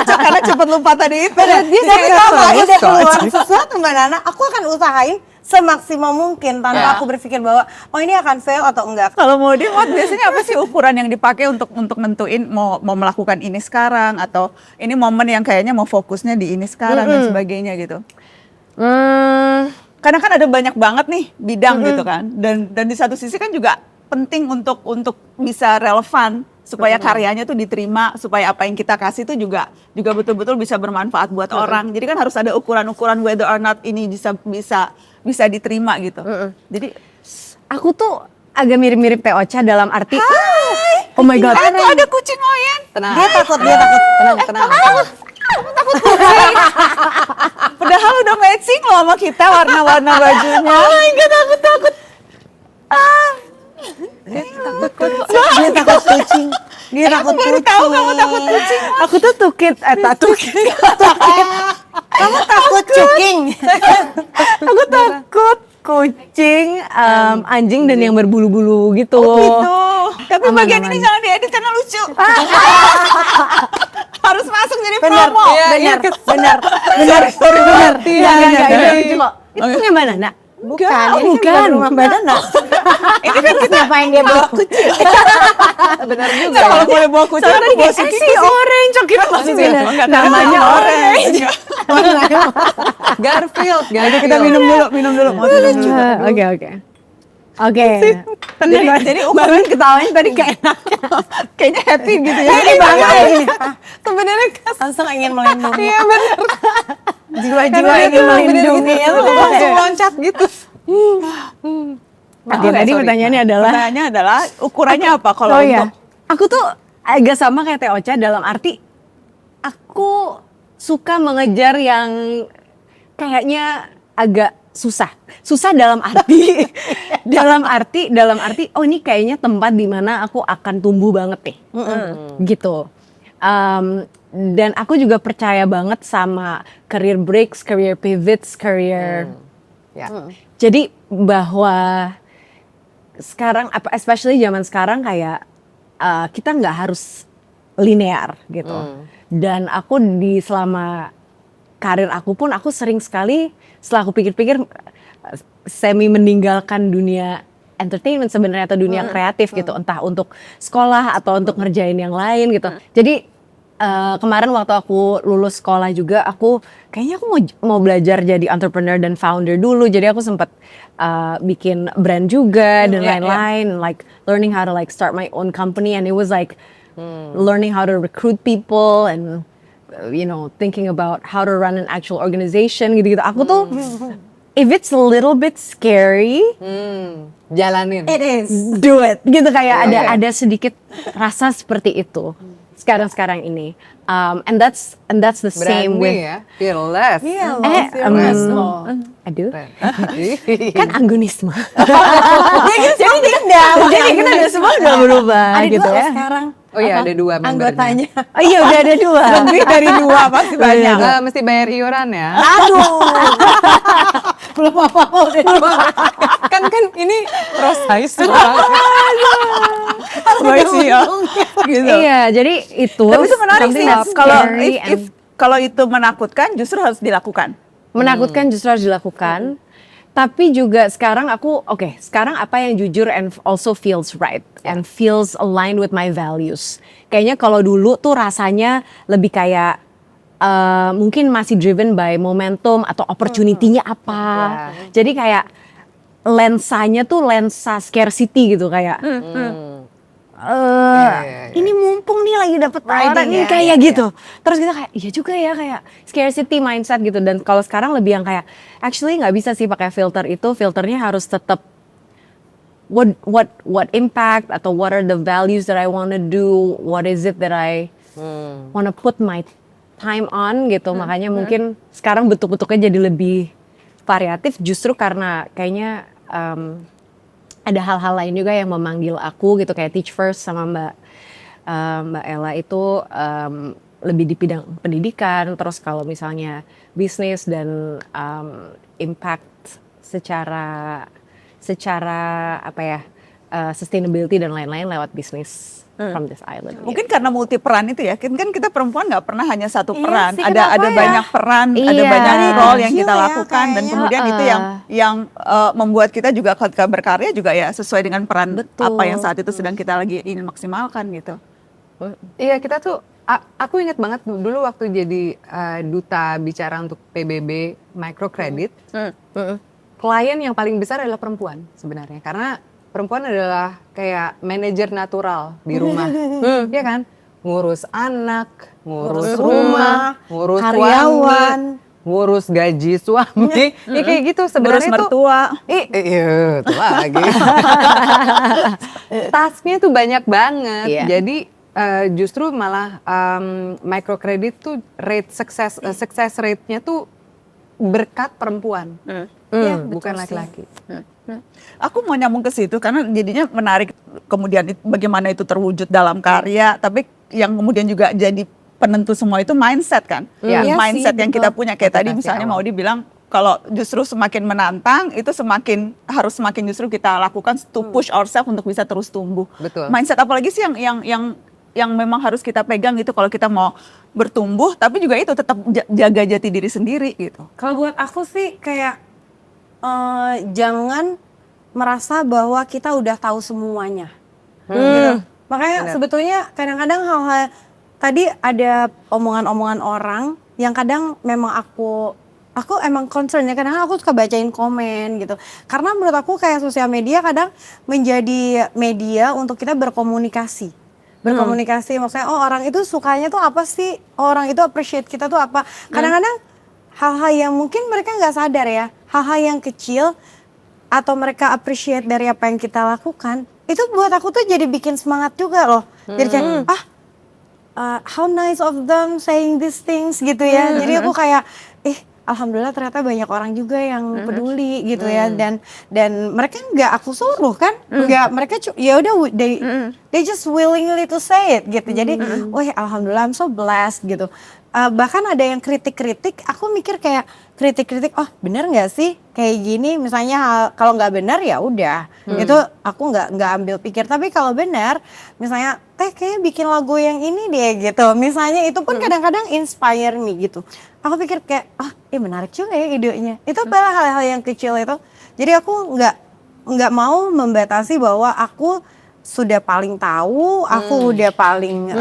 Karena cepet lupa tadi itu. dia nggak kalau tahu, ada keluar Coach. sesuatu Mbak Nana, aku akan usahain semaksimal mungkin tanpa Ya. aku berpikir bahwa oh ini akan fail atau enggak. Kalau mau dia, biasanya apa sih ukuran yang dipakai untuk nentuin mau melakukan ini sekarang atau ini momen yang kayaknya mau fokusnya di ini sekarang dan sebagainya gitu. Karena kan ada banyak banget nih bidang gitu kan, dan di satu sisi kan juga penting untuk bisa relevan supaya karyanya tuh diterima, supaya apa yang kita kasih tuh juga betul-betul bisa bermanfaat buat orang. Jadi kan harus ada ukuran-ukuran whether or not ini bisa diterima gitu. Jadi Aku tuh agak mirip-mirip Teh Ocha dalam arti oh my god. tuh ada kucing oyen. Tenang. Dia takut. Tenang. Padahal udah matching loh sama kita warna-warna bajunya. Oh my god, aku takut. Dia takut kucing. Dia takut Baru kucing. tahu kamu takut kucing. Aku tuh tukit, Kamu takut cuking. aku takut kucing, anjing dan yang berbulu-bulu gitu. Gitu. Tapi Aman, bagian aman. ini jangan diedit karena lucu. Harus masuk jadi Benar, promo. benar. Itu lucu kok. Itu punya Mbak Nana? Bukan, Oh, ini bukan. kan rumah badan nah. Ini kan kita Ngapain dia bawa kucing? Benar juga. Nah, kalau boleh bawa kucing, Soalnya aku tadi bawa kayak Suki. si orange, kok kira masih Enggak, beda. enggak, Namanya orange. Garfield. Kita minum dulu. Mau minum dulu. Oke. Jadi ukuran ketawanya tadi kayaknya happy gitu ya. Ini bangga ya ini. Sebenarnya Langsung ingin melindungi. iya benar. Jiwa-jiwa ingin melindungi. Langsung loncat gitu. Oke, tadi pertanyaannya adalah Pertanyaannya adalah ukurannya apa kalau oh iya. untuk Aku tuh agak sama kayak Teh Ocha dalam arti aku suka mengejar yang kayaknya agak susah. Susah dalam arti dalam arti oh ini kayaknya tempat di mana aku akan tumbuh banget nih. Gitu. Dan aku juga percaya banget sama career breaks, career pivots, career Ya. jadi bahwa sekarang, especially zaman sekarang kayak kita nggak harus linear gitu. Dan aku selama karir aku pun aku sering sekali setelah aku pikir-pikir semi meninggalkan dunia entertainment sebenarnya atau dunia kreatif gitu, entah untuk sekolah atau untuk ngerjain yang lain gitu. Jadi kemarin waktu aku lulus sekolah juga, aku kayaknya aku mau belajar jadi entrepreneur dan founder dulu. Jadi aku sempat bikin brand juga dan lain-lain, like learning how to like start my own company, and it was like learning how to recruit people and you know, thinking about how to run an actual organization gitu-gitu. Aku tuh if it's a little bit scary, Jalanin. It is. do it gitu, kayak ada sedikit rasa seperti itu sekarang ini, and that's the same with Berani ya, fearless. Iya, fearless loh. aduh kan anggunisme. Jadi Jadi kita udah semua udah berubah ada gitu dua ya. sekarang. Oh iya, ada 2 membernya. Anggotanya. Oh iya udah ada 2. Lebih dari 2 pasti banyak. Mesti bayar iuran ya. Aduh. Belum apa-apa udah. kan ini prosais banget. Baik sih ya. Gitu. Iya, jadi itu Tapi itu menarik something sih. that's Kalau scary kalau itu menakutkan justru harus dilakukan. menakutkan justru harus dilakukan. Tapi juga sekarang aku, sekarang apa yang jujur and also feels right and feels aligned with my values. Kayaknya kalau dulu tuh rasanya lebih kayak mungkin masih driven by momentum atau opportunity-nya apa. Jadi kayak lensanya tuh lensa scarcity gitu kayak. Ini mumpung nih lagi dapet tawaran nih kayak gitu. Terus kita kayak iya juga ya, kayak scarcity mindset gitu. Dan kalau sekarang lebih yang kayak actually nggak bisa sih pakai filter itu. Filternya harus tetap what impact atau what are the values that I wanna do, what is it that I wanna put my time on gitu. Makanya mungkin sekarang bentuk-bentuknya jadi lebih variatif justru karena kayaknya ada hal-hal lain juga yang memanggil aku gitu, kayak Teach First sama Mbak Ella itu lebih di bidang pendidikan. Terus kalau misalnya bisnis dan impact secara apa ya, sustainability dan lain-lain lewat bisnis from this island. Mungkin karena multi peran itu ya, kan kita perempuan nggak pernah hanya satu Iya peran, sih, ada kenapa ya? banyak peran, ada Iya. banyak role yang Kecil kita ya lakukan, dan kayaknya. kemudian itu yang membuat kita juga ketika berkarya juga ya sesuai dengan peran Betul. apa yang saat itu sedang kita lagi ingin maksimalkan gitu. Iya, kita tuh aku ingat banget dulu waktu jadi duta bicara untuk PBB microcredit. Klien yang paling besar adalah perempuan sebenarnya, karena perempuan adalah kayak manajer natural di rumah. Iya kan? Ngurus anak, ngurus rumah, ngurus karyawan. suami, ngurus gaji suami. Ya kayak gitu sebenarnya Ngurus tuh. mertua. Iya, itu lagi. Tasknya tuh banyak banget. Iya. Jadi justru malah microcredit tuh success rate-nya tuh berkat perempuan. Iya, Bukan betul sih. laki-laki. Aku mau nyambung ke situ karena jadinya menarik, kemudian bagaimana itu terwujud dalam karya, tapi yang kemudian juga jadi penentu semua itu mindset kan. Iya. Mindset Iya sih, yang kita punya kayak tadi Motivasi misalnya awal. mau dibilang kalau justru semakin menantang itu harus semakin justru kita lakukan to push ourselves untuk bisa terus tumbuh. Betul. Mindset apalagi sih yang memang harus kita pegang gitu kalau kita mau bertumbuh, tapi juga itu tetap jaga jati diri sendiri gitu. Kalau buat aku sih kayak jangan merasa bahwa kita udah tahu semuanya. Gitu. Makanya sebetulnya kadang-kadang hal-hal tadi ada omongan-omongan orang yang kadang memang aku emang concern ya, kadang aku suka bacain komen gitu. Karena menurut aku kayak sosial media kadang menjadi media untuk kita berkomunikasi. Berkomunikasi maksudnya orang itu sukanya tuh apa sih? Orang itu appreciate kita tuh apa? Kadang-kadang hal-hal yang mungkin mereka nggak sadar ya, hal-hal yang kecil atau mereka appreciate dari apa yang kita lakukan, itu buat aku tuh jadi bikin semangat juga loh. Jadi kayak how nice of them saying these things gitu ya. Jadi aku kayak alhamdulillah ternyata banyak orang juga yang peduli gitu ya, dan mereka nggak aku suruh kan, nggak, mereka ya udah they just willingly to say it gitu. Jadi wah alhamdulillah I'm so blessed gitu. Bahkan ada yang kritik-kritik, aku mikir kayak kritik-kritik, oh bener nggak sih kayak gini, misalnya kalau nggak benar ya udah, itu aku nggak ambil pikir. Tapi kalau benar, misalnya kayaknya bikin lagu yang ini deh gitu, misalnya itu pun kadang-kadang inspire me gitu. Aku pikir kayak menarik juga ya idenya. Itu adalah hal-hal yang kecil itu. Jadi aku nggak mau membatasi bahwa aku sudah paling tahu, aku udah paling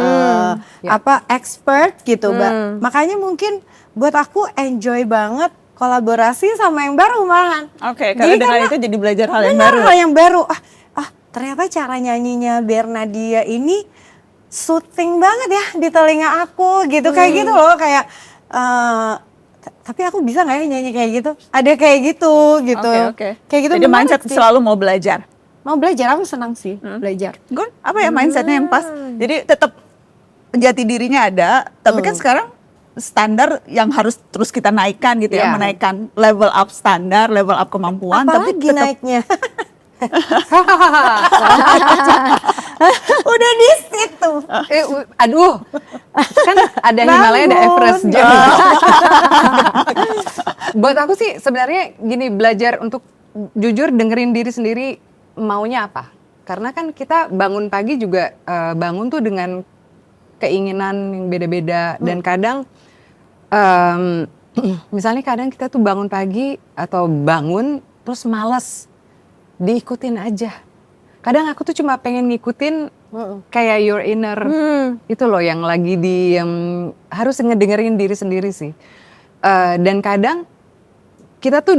expert gitu, Mbak. Makanya mungkin buat aku enjoy banget kolaborasi sama yang baru malahan. Oke, karena dengan itu jadi belajar hal yang Benar, baru. hal yang baru. Ternyata cara nyanyinya Bernadia ini soothing banget ya di telinga aku gitu, kayak gitu loh, kayak tapi aku bisa nggak ya nyanyi kayak gitu? Ada kayak gitu. Oke. Kayak gitu. Jadi menarik mindset sih. selalu mau belajar. Mau belajar, aku senang sih belajar. Gun, apa ya mindsetnya yang pas? Jadi tetap jati dirinya ada, tapi kan sekarang standar yang harus terus kita naikkan gitu ya, Iya. menaikkan level up standar, level up kemampuan, tapi Apalagi tetap naiknya. Udah di situ. Aduh, kan ada Himalaya, ada Everest. Jadi. Buat aku sih sebenarnya gini, belajar untuk jujur dengerin diri sendiri maunya apa. Karena kan kita bangun pagi juga bangun tuh dengan keinginan yang beda-beda, dan kadang misalnya kadang kita tuh bangun pagi atau bangun terus malas diikutin aja. Kadang aku tuh cuma pengen ngikutin kayak your inner itu loh yang lagi harus ngedengerin diri sendiri sih. Dan kadang kita tuh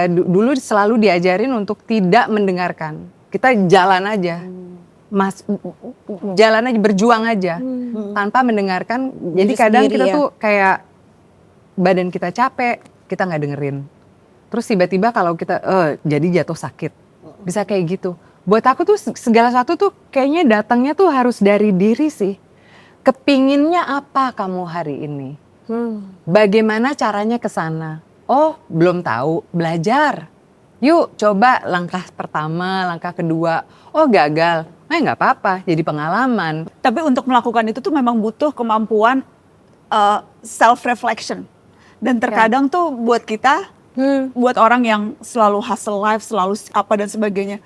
dulu selalu diajarin untuk tidak mendengarkan. Kita jalan aja. Jalan aja, berjuang aja tanpa mendengarkan. Jadi Diri kadang sendiri kita ya. tuh kayak badan kita capek, kita nggak dengerin. Terus tiba-tiba kalau kita jadi jatuh sakit. Bisa kayak gitu. Buat aku tuh segala sesuatu tuh kayaknya datangnya tuh harus dari diri sih. Kepinginnya apa kamu hari ini? Bagaimana caranya ke sana? Oh, belum tahu, belajar. Yuk coba langkah pertama, langkah kedua. Oh gagal, nggak apa-apa, jadi pengalaman. tapi untuk melakukan itu tuh memang butuh kemampuan self reflection. Dan terkadang tuh buat kita, buat orang yang selalu hustle life, selalu apa dan sebagainya,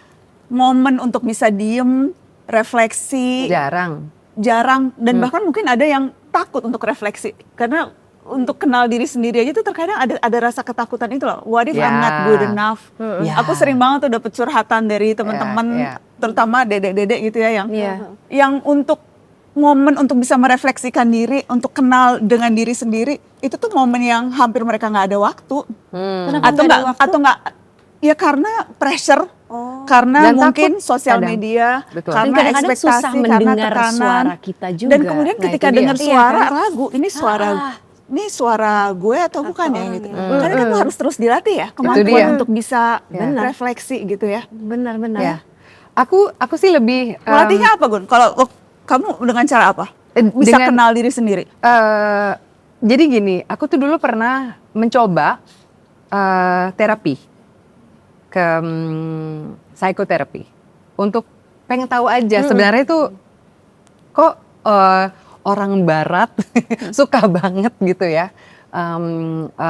momen untuk bisa diem, refleksi jarang, dan bahkan mungkin ada yang takut untuk refleksi karena untuk kenal diri sendiri aja tuh terkadang ada rasa ketakutan itu loh. What if I'm not good enough? Ya. Aku sering banget tuh dapet curhatan dari teman-teman, terutama dedek-dedek gitu ya, yang untuk momen untuk bisa merefleksikan diri, untuk kenal dengan diri sendiri, itu tuh momen yang hampir mereka nggak ada waktu, atau nggak, ya karena pressure. Karena Dan mungkin takut sosial kadang. media, Betul. karena Dan kadang-kadang susah ekspektasi, karena mendengar tekanan, suara kita juga. dan kemudian Nah, ketika itu dia. dengar Iya, suara ragu, ini suara gue atau bukan ya gitu. Karena kan harus terus dilatih ya dia. kemampuan untuk bisa refleksi gitu ya. Benar-benar. Ya. Aku sih lebih Melatihnya apa Gun? Kalau kamu dengan cara apa? Bisa kenal diri sendiri? Jadi gini, aku tuh dulu pernah mencoba terapi ke psikoterapi untuk pengen tahu aja sebenarnya tuh kok orang Barat suka banget gitu ya,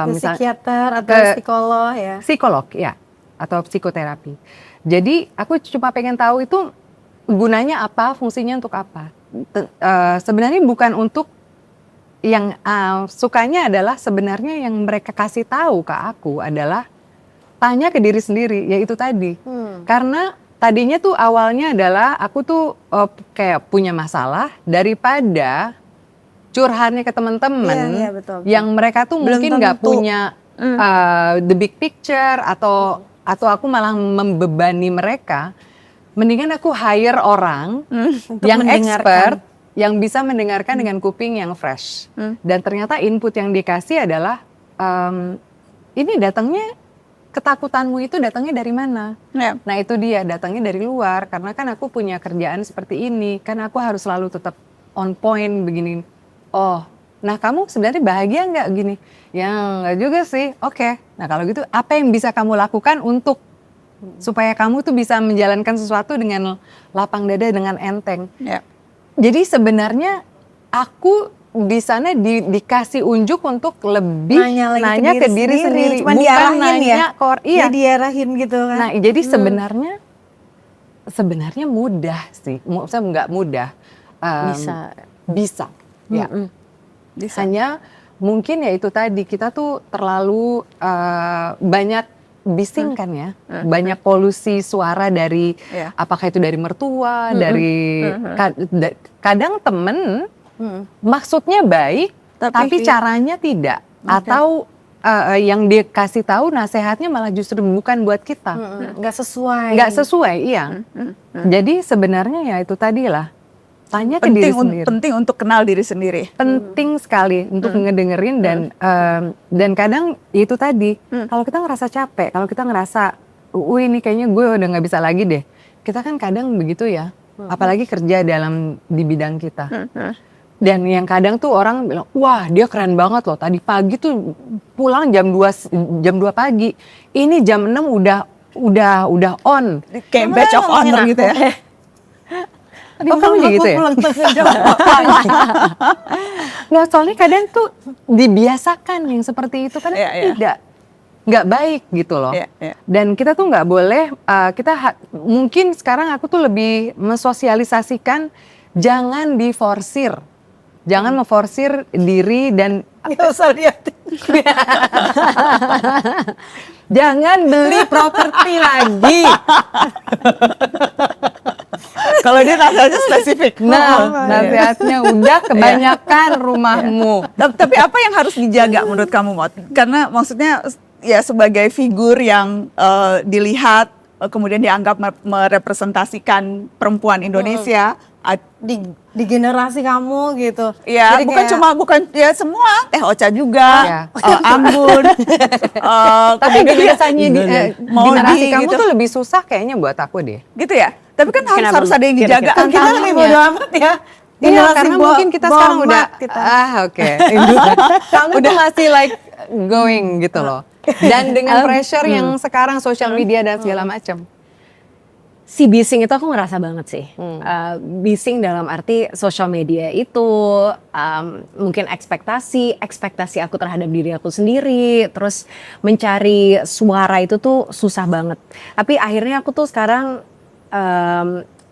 misalnya Psikiater atau psikolog ya. psikolog ya atau psikoterapi. Jadi aku cuma pengen tahu itu gunanya apa, fungsinya untuk apa. Sebenarnya bukan untuk yang sukanya adalah sebenarnya yang mereka kasih tahu ke aku adalah tanya ke diri sendiri, yaitu tadi. Karena tadinya tuh awalnya adalah aku tuh kayak punya masalah daripada curhatnya ke teman-teman Iya, betul. yang mereka tuh Belum mungkin nggak tentu. punya the big picture atau aku malah membebani mereka. Mendingan aku hire orang yang expert yang bisa mendengarkan dengan kuping yang fresh. Dan ternyata input yang dikasih adalah ini datangnya, ketakutanmu itu datangnya dari mana? Nah itu dia, datangnya dari luar. Karena kan aku punya kerjaan seperti ini, kan aku harus selalu tetap on point begini. Oh, nah kamu sebenarnya bahagia nggak gini? Ya nggak juga sih. Oke. Nah kalau gitu, apa yang bisa kamu lakukan untuk supaya kamu tuh bisa menjalankan sesuatu dengan lapang dada, dengan enteng? Jadi sebenarnya aku di sana dikasih unjuk untuk lebih nanya ke diri sendiri, Cuma bukan diarahin nanya ya. Diarahin gitu kan. Nah, jadi sebenarnya mudah sih. Saya nggak mudah. Bisa. Ya. Hanya mungkin ya itu tadi, kita tuh terlalu banyak bising kan ya, banyak polusi suara dari Iya. apakah itu dari mertua, dari kadang temen maksudnya baik, tapi caranya tidak, atau yang dia kasih tahu nasehatnya malah justru bukan buat kita, nggak sesuai. nggak sesuai, iya. Jadi sebenarnya ya itu tadi lah. Tanya ke diri sendiri. Penting untuk kenal diri sendiri. Penting sekali untuk ngedengerin dan kadang itu tadi kalau kita ngerasa capek, kalau kita ngerasa, ini kayaknya gue udah nggak bisa lagi deh. Kita kan kadang begitu ya, apalagi kerja di bidang kita. Dan yang kadang tuh orang bilang, wah dia keren banget loh. Tadi pagi tuh pulang jam 2 pagi. Ini jam 6 udah on. Kayak badge of honor gitu ya. Oh kamu gitu ya? Nggak, soalnya kadang tuh dibiasakan yang seperti itu, kadang nggak baik gitu loh. Dan kita tuh nggak boleh, mungkin sekarang aku tuh lebih mensosialisasikan jangan diforsir. Jangan memforsir diri dan jangan beli properti lagi. Kalau dia nasihatnya spesifik. Nah, nasihatnya udah kebanyakan rumahmu. Tapi apa yang harus dijaga menurut kamu, Mot? Karena maksudnya ya sebagai figur yang dilihat kemudian dianggap merepresentasikan perempuan Indonesia di generasi kamu gitu. Ya, Jadi bukan ya semua. Ocha juga, Anggun. Tapi biasanya generasi kamu gitu. tuh lebih susah kayaknya buat aku deh. Gitu ya. Tapi kan harus ada yang dijaga. kita lebih bodo amat ya. Iya, karena mungkin kita sekarang udah oke. Kamu tuh masih like going gitu loh. Dan dengan pressure yang sekarang social media dan segala macam. Si bising itu aku ngerasa banget sih. Bising dalam arti social media itu mungkin ekspektasi aku terhadap diri aku sendiri, terus mencari suara itu tuh susah banget. Tapi akhirnya aku tuh sekarang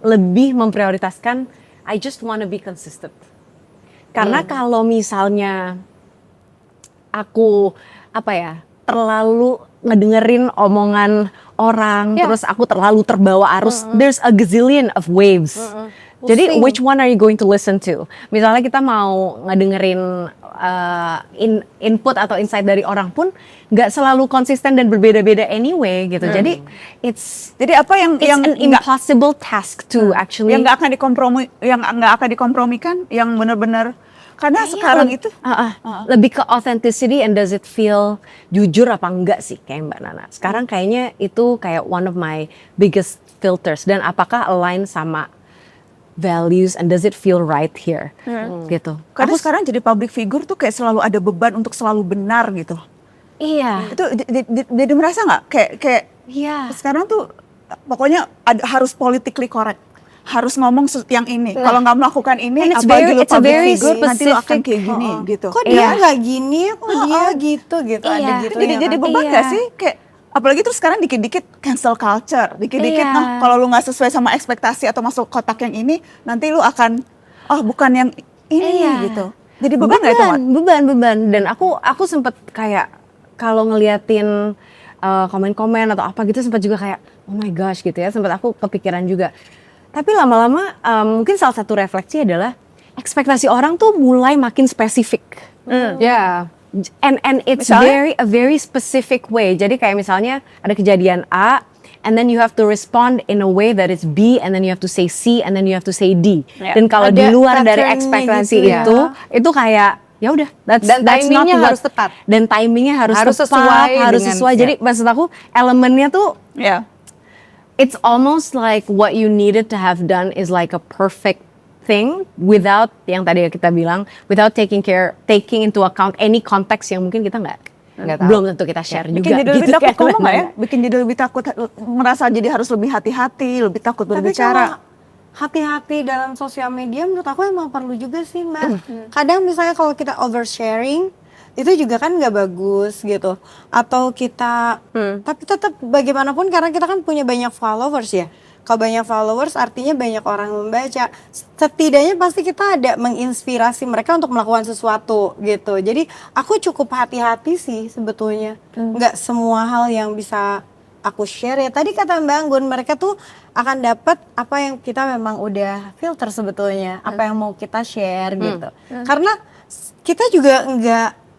lebih memprioritaskan I just wanna be consistent. Karena kalau misalnya aku terlalu ngedengerin omongan orang, terus aku terlalu terbawa arus, there's a gazillion of waves. Jadi which one are you going to listen to? Misalnya kita mau ngedengerin input atau insight dari orang pun nggak selalu konsisten dan berbeda-beda anyway gitu. Jadi Jadi apa yang an impossible task to actually yang nggak akan dikompromikan, yang benar-benar karena sekarang itu lebih ke authenticity and does it feel jujur apa enggak sih kayak Mbak Nana. Sekarang kayaknya itu kayak one of my biggest filters, dan apakah align sama values and does it feel right here gitu. Karena sekarang jadi public figure tuh kayak selalu ada beban untuk selalu benar gitu. Iya. Itu jadi merasa nggak kayak Iya. sekarang tuh pokoknya harus politically correct. Harus ngomong yang ini. Kalau nggak melakukan ini, apalagi lu public figure, nanti lu akan kayak gini gitu. Kok dia nggak gini, kok dia gitu ada gitu. Jadi beban nggak sih? Kayak apalagi terus sekarang dikit-dikit cancel culture, dikit-dikit kalau lu nggak sesuai sama ekspektasi atau masuk kotak yang ini, nanti lu akan bukan yang ini gitu. Jadi beban nggak itu, Mat? Beban. Dan aku sempet kayak kalau ngeliatin komen-komen atau apa gitu sempat juga kayak oh my gosh gitu ya, sempat aku kepikiran juga. Tapi lama-lama mungkin salah satu refleksi adalah ekspektasi orang tuh mulai makin spesifik. Ya. And it's a very specific way. Jadi kayak misalnya ada kejadian A, and then you have to respond in a way that is B, and then you have to say C, and then you have to say D. Dan kalau di luar dari ekspektasi gitu itu kayak ya udah, that's timingnya not harus tepat. Dan timingnya harus tepat, harus sesuai. dengan, Jadi maksud aku elemennya tuh it's almost like what you needed to have done is like a perfect thing without yang tadi kita bilang, without taking into account any context yang mungkin kita nggak belum tentu kita share juga. Bikin jadi lebih gitu takut kan. ngomong nggak ya? Bikin jadi lebih takut, merasa jadi harus lebih hati-hati, lebih takut berbicara. Tapi hati-hati dalam sosial media menurut aku emang perlu juga sih, Mbak. Kadang misalnya kalau kita oversharing itu juga kan nggak bagus gitu. Atau kita tapi tetap bagaimanapun karena kita kan punya banyak followers ya. Kalau banyak followers artinya banyak orang membaca. Setidaknya pasti kita ada menginspirasi mereka untuk melakukan sesuatu gitu. Jadi aku cukup hati-hati sih sebetulnya. Nggak semua hal yang bisa aku share ya. Tadi kata Mbak Anggun, mereka tuh akan dapat apa yang kita memang udah filter sebetulnya. Apa yang mau kita share gitu. Karena kita juga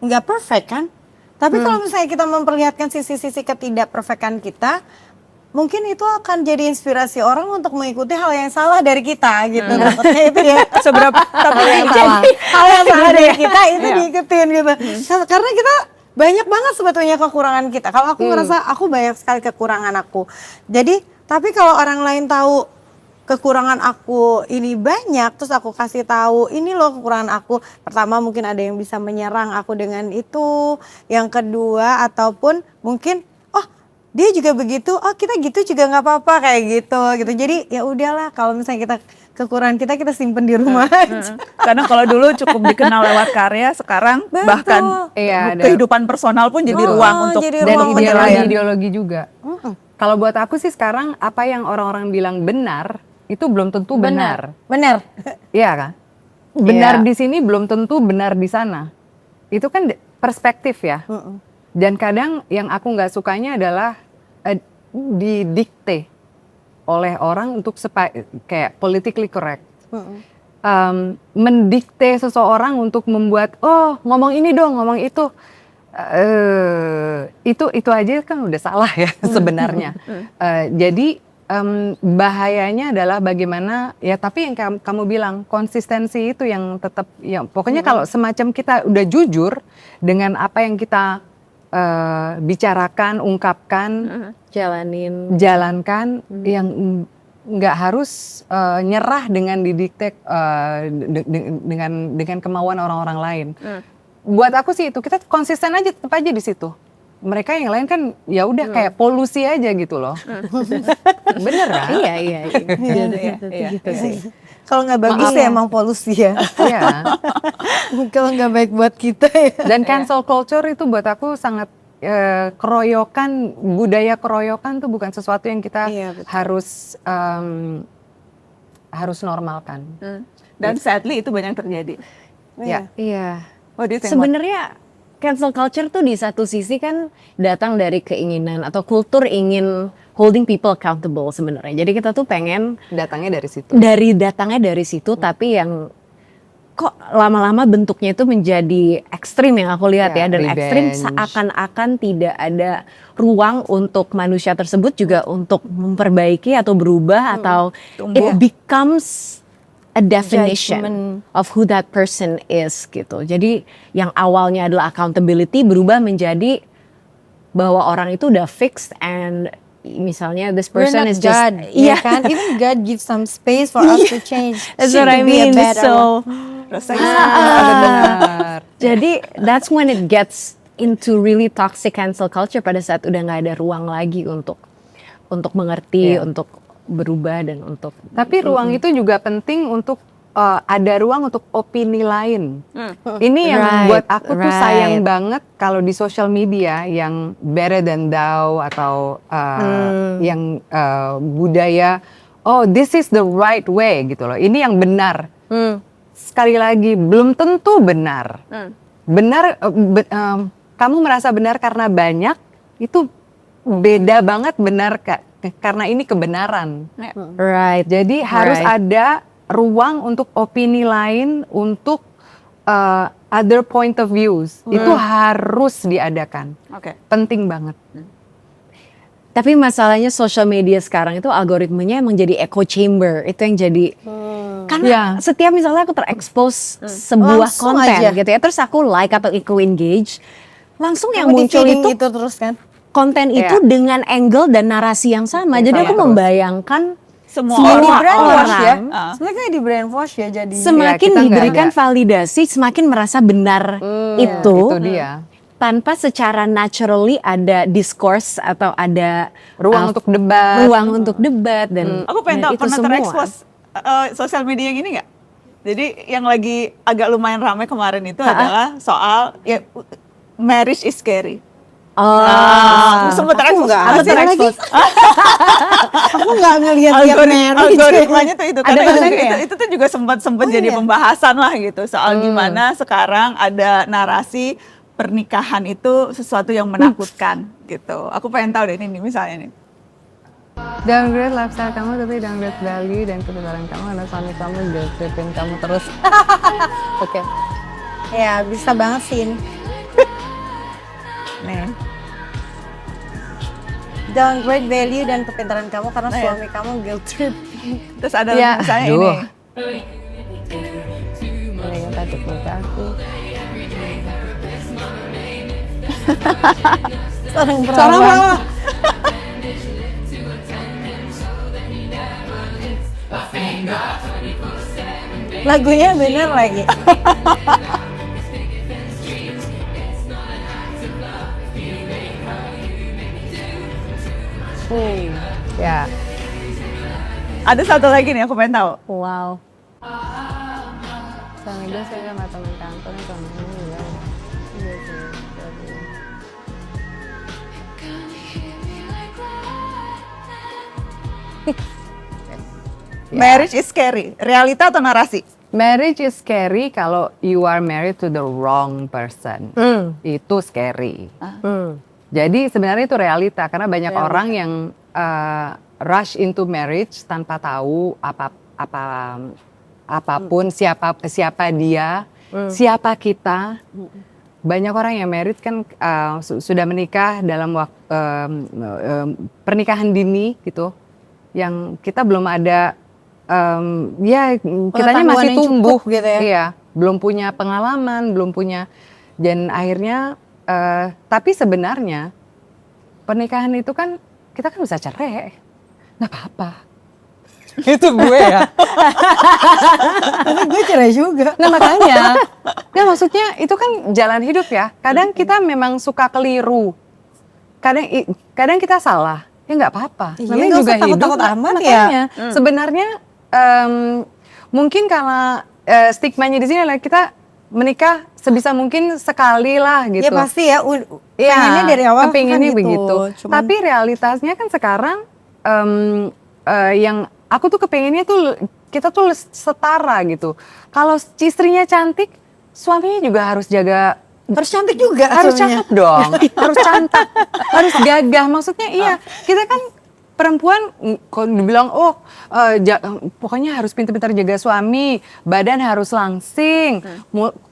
nggak perfect kan. Tapi kalau misalnya kita memperlihatkan sisi-sisi ketidakperfekan kita, mungkin itu akan jadi inspirasi orang untuk mengikuti hal yang salah dari kita gitu. Maksudnya itu ya Seberapa tapi hal yang salah dari kita itu diikutin gitu. Karena kita banyak banget sebetulnya kekurangan kita. Kalau aku ngerasa aku banyak sekali kekurangan aku. Jadi tapi kalau orang lain tahu kekurangan aku ini banyak, terus aku kasih tahu ini loh kekurangan aku. Pertama mungkin ada yang bisa menyerang aku dengan itu. Yang kedua ataupun mungkin dia juga begitu, kita gitu juga nggak apa-apa kayak gitu. Jadi ya udahlah, kalau misalnya kita kekurangan kita simpen di rumah aja. Karena kalau dulu cukup dikenal lewat karya, sekarang bahkan kehidupan personal pun jadi ruang untuk jadi dan ruang penilaian. ideologi juga. Kalau buat aku sih sekarang apa yang orang-orang bilang benar itu belum tentu benar. Benar. Iya kan? Benar Iya. di sini belum tentu benar di sana. Itu kan perspektif ya. Dan kadang yang aku nggak sukanya adalah didikte oleh orang untuk kayak politically correct. Mendikte seseorang untuk membuat ngomong ini dong, ngomong itu. Itu aja kan udah salah ya sebenarnya. Jadi bahayanya adalah bagaimana ya, tapi yang kamu bilang konsistensi itu yang tetap ya, pokoknya kalau semacam kita udah jujur dengan apa yang kita bicarakan, ungkapkan, jalankan, yang nggak harus nyerah dengan didikte dengan kemauan orang-orang lain. Buat aku sih itu kita konsisten aja, tetap aja di situ. Mereka yang lain kan ya udah kayak polusi aja gitu loh. Bener kan? Iya. Gitu sih. Kalau nggak bagus ya emang polusi ya. Iya. Kalau nggak baik buat kita ya. Dan cancel culture itu buat aku sangat keroyokan, budaya keroyokan tuh bukan sesuatu yang kita harus normalkan. dan sadly itu banyak terjadi. Iya. Sebenarnya cancel culture tuh di satu sisi kan datang dari keinginan atau kultur ingin holding people accountable sebenarnya. Jadi kita tuh pengen Datangnya dari situ. datangnya dari situ, tapi yang kok lama-lama bentuknya itu menjadi ekstrim yang aku lihat ya, dan ekstrim seakan-akan tidak ada ruang untuk manusia tersebut juga untuk memperbaiki atau berubah atau it becomes a definition of who that person is gitu. Jadi yang awalnya adalah accountability berubah menjadi bahwa orang itu udah fixed and misalnya this person is just God, ya kan? Even God gives some space for us to change. That's what I mean. So Benar. jadi that's when it gets into really toxic cancel culture, pada saat udah nggak ada ruang lagi untuk mengerti, untuk berubah dan untuk. Tapi ruang itu juga penting untuk ada ruang untuk opini lain. Ini yang buat aku tuh sayang banget kalau di social media yang better than thou atau yang budaya this is the right way gitu loh. Ini yang benar. Sekali lagi belum tentu benar. Benar kamu merasa benar karena banyak, itu beda banget benar karena ini kebenaran. Right. Jadi harus ada ruang untuk opini lain, untuk other point of views. Itu harus diadakan. Penting banget. Tapi masalahnya social media sekarang itu algoritmanya emang jadi echo chamber. Itu yang jadi karena setiap misalnya aku terekspos sebuah langsung konten aja gitu ya, terus aku like atau aku engage, langsung yang Kamu muncul di-feeding itu terus kan. konten itu dengan angle dan narasi yang sama. Jadi aku membayangkan semua Di orang brainwash ya. Sebenarnya kayak di brainwash ya jadi. semakin kita diberikan validasi, semakin merasa benar itu dia. tanpa secara naturally ada discourse atau ada Ruang untuk debat. ruang untuk debat dan Aku pengen tahu itu pernah semua. terekspos sosial media yang ini nggak? Jadi yang lagi agak lumayan ramai kemarin itu adalah soal marriage is scary. Sempet Aku nggak terekspos. ada lagi. Aku nggak ngelihat dia married. Algoritmanya tuh itu karena Ada itu, ya? itu tuh juga sempat Oh, jadi iya? pembahasan lah gitu soal gimana sekarang ada narasi pernikahan itu sesuatu yang menakutkan gitu. Aku pengen tahu deh ini nih, misalnya nih. Downgrade lifestyle kamu tapi downgrade value dan kebenaran kamu karena suami kamu guilt-tripping kamu terus. Oke. Ya bisa banget sih. Nih. Downgrade value dan kepintaran kamu karena Iya. suami kamu guilt trip. Terus ada Ya, misalnya aduh. ini. Ini yang tadi muka aku. Seorang Seorang perawan. perawan. Lagunya bener lagi. Ya. Ada satu lagi nih aku pengen tahu. Wow. Suami gue suka sama teman kantor yang suaminya juga. Iya sih. Marriage is scary. Realita atau narasi? Marriage is scary kalau you are married to the wrong person. Itu scary. Jadi sebenarnya itu realita karena banyak orang yang rush into marriage tanpa tahu apapun siapa dia, siapa kita. Banyak orang yang married kan sudah menikah dalam pernikahan dini gitu, yang kita belum ada kitanya Pengetahuan masih yang tumbuh cukup gitu ya. Iya, belum punya pengalaman, belum punya, dan akhirnya tapi sebenarnya pernikahan itu kan kita kan bisa cerai, nggak apa-apa. Itu gue ya. Tapi gue cerai juga. Nah makanya, ya maksudnya itu kan jalan hidup ya. Kadang kita memang suka keliru, kadang kita salah, ya nggak apa-apa. Iya, Namanya nggak juga usah takut-takut hidup. amat ya. Makanya sebenarnya mungkin karena stigmanya di sini adalah kita menikah sebisa mungkin sekali lah gitu. Ya pasti ya. Iya, Pengennya dari awal kepinginnya kan gitu. begitu. Cuman- Tapi realitasnya kan sekarang yang aku tuh kepengennya tuh kita tuh setara gitu. Kalau istrinya cantik, suaminya juga harus jaga, harus cantik juga. harus suaminya. cakep dong, harus cantik, harus gagah. Maksudnya iya, kita kan perempuan kalau dibilang pokoknya harus pintar-pintar jaga suami, badan harus langsing,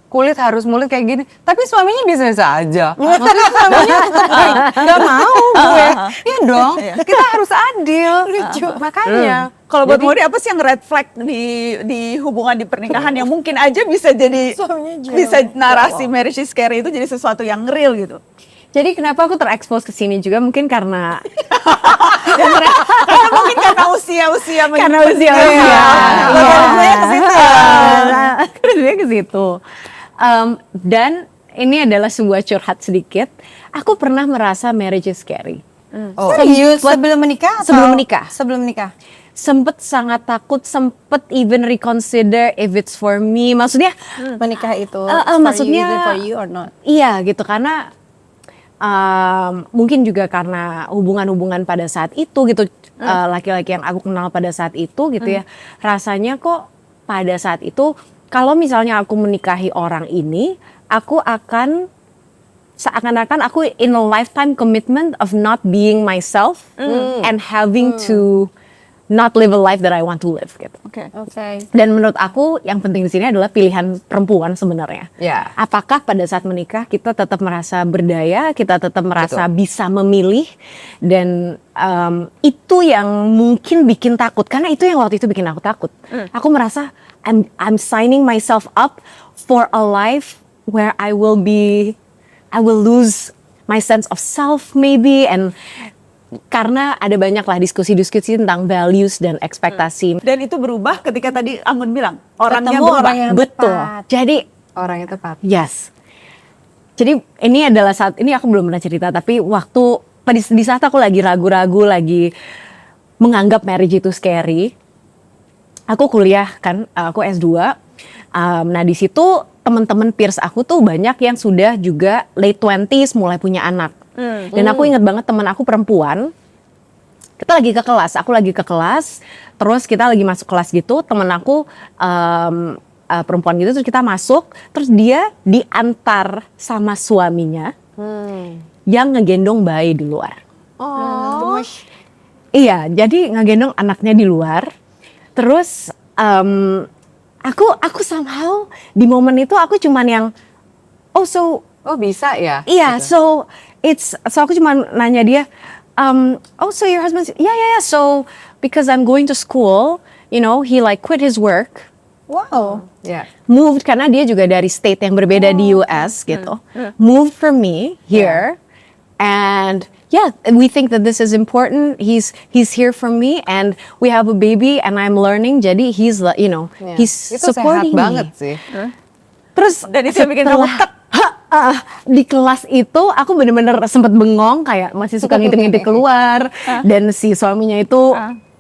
kulit harus mulus kayak gini. Tapi suaminya biasa-biasa aja. Maksudnya suaminya nggak mau gue. Iya dong, kita harus adil. Makanya. Kalau buat Maudy apa sih yang red flag di hubungan di pernikahan yang mungkin aja bisa jadi Suaminya jauh. bisa narasi marriage is scary itu jadi sesuatu yang real gitu. Jadi kenapa aku terekspos ke sini juga mungkin karena Karena mungkin karena usia-usia karena usia. Logaritmanya ke situ ya. Karena ke situ. Dan ini adalah sebuah curhat sedikit. Aku pernah merasa marriage is scary. Serius sebelum menikah? atau- Sebelum menikah. Sebelum menikah. Sempet sangat takut, sempet even reconsider if it's for me. Maksudnya, Menikah itu maksudnya is it for you or not? iya gitu karena mungkin juga karena hubungan-hubungan pada saat itu gitu, laki-laki yang aku kenal pada saat itu gitu ya, rasanya kok pada saat itu kalau misalnya aku menikahi orang ini, aku akan seakan-akan aku in a lifetime commitment of not being myself and having to not live a life that I want to live gitu. Oke. Oke. Dan menurut aku yang penting di sini adalah pilihan perempuan sebenarnya. Ya. Apakah pada saat menikah kita tetap merasa berdaya, kita tetap merasa bisa memilih, dan itu yang mungkin bikin takut karena itu yang waktu itu bikin aku takut. Aku merasa I'm signing myself up for a life where I will lose my sense of self maybe, and karena ada banyak lah diskusi-diskusi tentang values dan ekspektasi. Dan itu berubah ketika tadi Anggun bilang orangnya Ketemu berubah. orang yang Betul. tepat. Jadi Orang yang tepat. yes. Jadi ini adalah saat ini aku belum pernah cerita, tapi waktu di saat aku lagi ragu-ragu, lagi menganggap marriage itu scary, aku kuliah kan, aku S2. Nah di situ teman-teman peers aku tuh banyak yang sudah juga late 20s mulai punya anak. Dan aku ingat banget teman aku perempuan, kita lagi ke kelas, aku lagi ke kelas, terus kita lagi masuk kelas gitu, temen aku perempuan gitu, terus kita masuk, terus dia diantar sama suaminya yang ngegendong bayi di luar. Oh. Iya, jadi ngegendong anaknya di luar, terus aku somehow di momen itu aku cuman yang Oh bisa ya? iya, Gitu. so aku cuma nanya dia, so your husband, yeah, so because I'm going to school, you know, he like quit his work, Wow. Ya. moved karena dia juga dari state yang berbeda di US gitu, moved for me here, and yeah, we think that this is important. He's here for me, and we have a baby, and I'm learning. Jadi he's like, you know, Ya. he's Itu supporting sehat me. banget sih. Terus Dan itu yang bikin kamu tek. di kelas itu aku bener-bener sempet bengong kayak masih suka ngintip-ngintip keluar dan si suaminya itu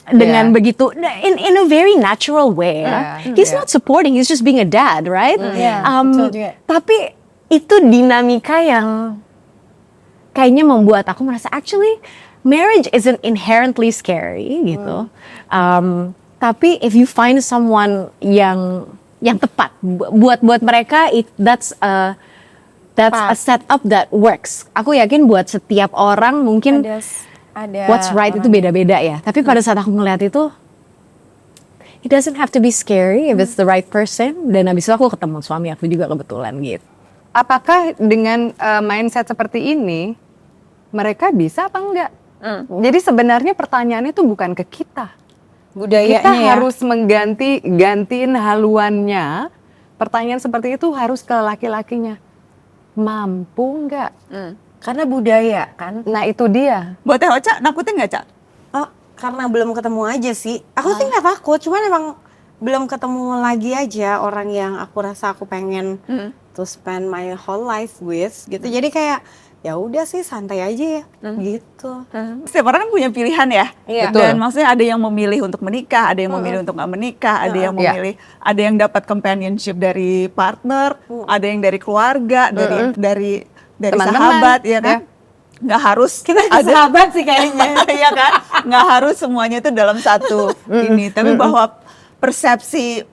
dengan Yeah. begitu in a very natural way. He's Yeah. not supporting, he's just being a dad, right? Yeah, betul juga. Tapi itu dinamika yang kayaknya membuat aku merasa actually marriage isn't inherently scary gitu. Tapi if you find someone yang tepat buat mereka, that's a setup that works. Aku yakin buat setiap orang mungkin Ada what's right itu beda-beda ya. Tapi pada saat aku ngeliat itu, it doesn't have to be scary if it's the right person. Dan habis itu aku ketemu suami aku juga kebetulan gitu. Apakah dengan mindset seperti ini mereka bisa apa enggak? Jadi sebenarnya pertanyaannya itu bukan ke kita. budayanya Kita ya. harus gantiin haluannya. Pertanyaan seperti itu harus ke laki-lakinya. Mampu nggak? Karena budaya kan. Nah itu dia. Buat Teh Ocha, nakutin nggak, Cak? Oh, karena belum ketemu aja sih. Aku sih nggak takut, cuman emang belum ketemu lagi aja orang yang aku rasa aku pengen to spend my whole life with gitu. Jadi kayak ya udah sih santai aja ya gitu. Setiap orang kan punya pilihan ya. Iya. Dan maksudnya ada yang memilih untuk menikah, ada yang memilih untuk nggak menikah, ada yang memilih, ada yang dapat companionship dari partner, ada yang dari keluarga, dari Teman-teman, sahabat, ya kan? Nggak harus Kita sahabat sih kayaknya. Iya kan? Nggak harus semuanya itu dalam satu ini. Tapi bahwa persepsi,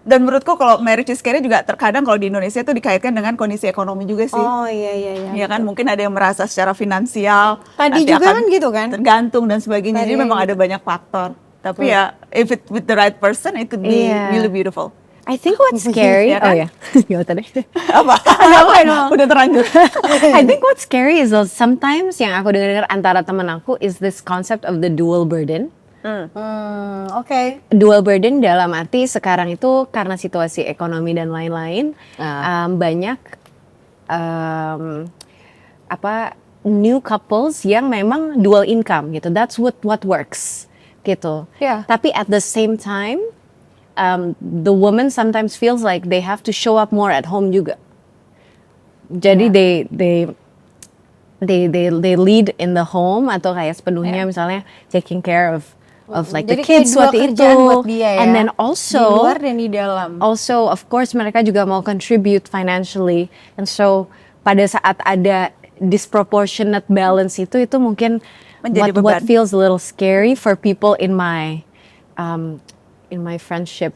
dan menurutku kalau marriage is scary juga terkadang kalau di Indonesia itu dikaitkan dengan kondisi ekonomi juga sih. Oh iya iya iya. Iya kan, mungkin ada yang merasa secara finansial Tadi nanti juga akan kan gitu kan? tergantung dan sebagainya. Tadi Jadi memang ada banyak faktor. Tapi ya if it with the right person it could be Iya. really beautiful. I think what's scary, Ya kan? oh ya, gak tadi. Apa? Udah terlanjur. I think what's scary is sometimes yang aku dengar antara temen aku is this concept of the dual burden. Oke. Dual burden dalam arti sekarang itu karena situasi ekonomi dan lain-lain banyak new couples yang memang dual income gitu. That's what works gitu. Yeah. Tapi at the same time the woman sometimes feels like they have to show up more at home juga. Jadi they lead in the home atau kayak sepenuhnya misalnya taking care of like the Jadi kayak kids dua seperti itu. kerjaan buat dia ya. And then di also luar dan di dalam. also of course mereka juga mau contribute financially, and so pada saat ada disproportionate balance itu mungkin Menjadi what beban. feels a little scary for people in my friendship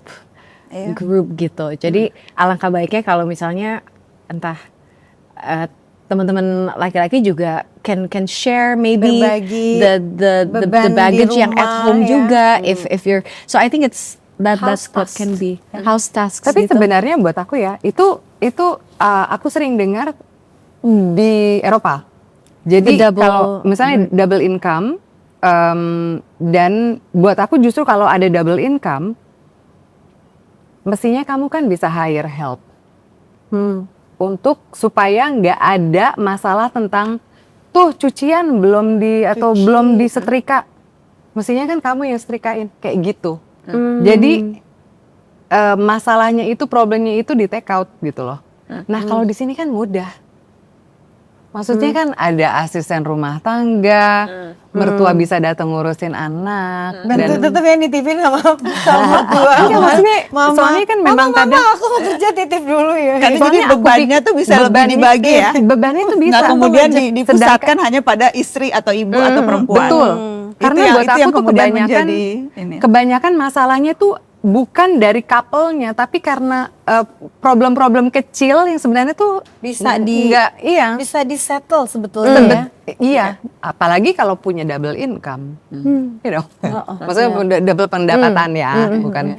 Iya. group gitu. Jadi alangkah baiknya kalau misalnya entah teman-teman laki-laki juga can share maybe Berbagi the beban di baggage yang at rumah, home ya. juga if you're, so I think it's that's what House can be house tasks Tapi gitu. sebenarnya buat aku ya itu aku sering dengar di Eropa. Jadi The double- kalau misalnya double income dan buat aku justru kalau ada double income mestinya kamu kan bisa hire help untuk supaya nggak ada masalah tentang tuh cucian belum belum disetrika. Mestinya kan kamu yang setrikain kayak gitu. Jadi masalahnya itu problemnya itu di take out gitu loh. Nah kalau di sini kan mudah. Maksudnya kan ada asisten rumah tangga, mertua bisa datang ngurusin anak. Dan tetap yang dititipin sama mertua. Iya, maksudnya soalnya kan memang kadang aku mau kerja titip dulu ya. Kan jadi Soalnya aku bebannya tuh bisa lebih bebannya- dibagi ya. Bebannya tuh bisa. Nggak kemudian dipusatkan Sedangkan- hanya pada istri atau ibu atau perempuan. Betul. Karena buat itu aku yang tuh kemudian kebanyakan menjadi ini. kebanyakan masalahnya tuh bukan dari couple-nya, tapi karena problem-problem kecil yang sebenarnya tuh Bisa bisa di settle sebetulnya ya. Iya, apalagi kalau punya double income, maksudnya double pendapatan ya, bukan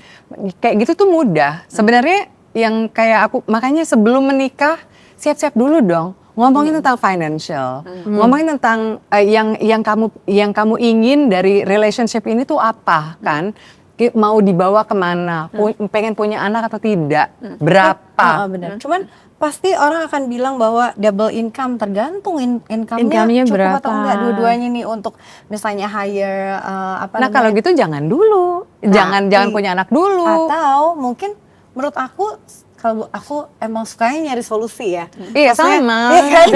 kayak gitu tuh mudah. Sebenarnya yang kayak aku, makanya sebelum menikah siap-siap dulu dong, ngomongin tentang financial, ngomongin tentang yang kamu ingin dari relationship ini tuh apa kan? Mau dibawa kemana, pengen punya anak atau tidak, berapa? Benar. Cuman pasti orang akan bilang bahwa double income tergantung Income-nya cukup berapa. atau enggak dua-duanya nih untuk misalnya hire Nah kalau gitu jangan dulu, jangan punya anak dulu. atau mungkin menurut aku kalau aku emang sukanya nyari solusi ya. Iya Maksudnya, sama. iya kan?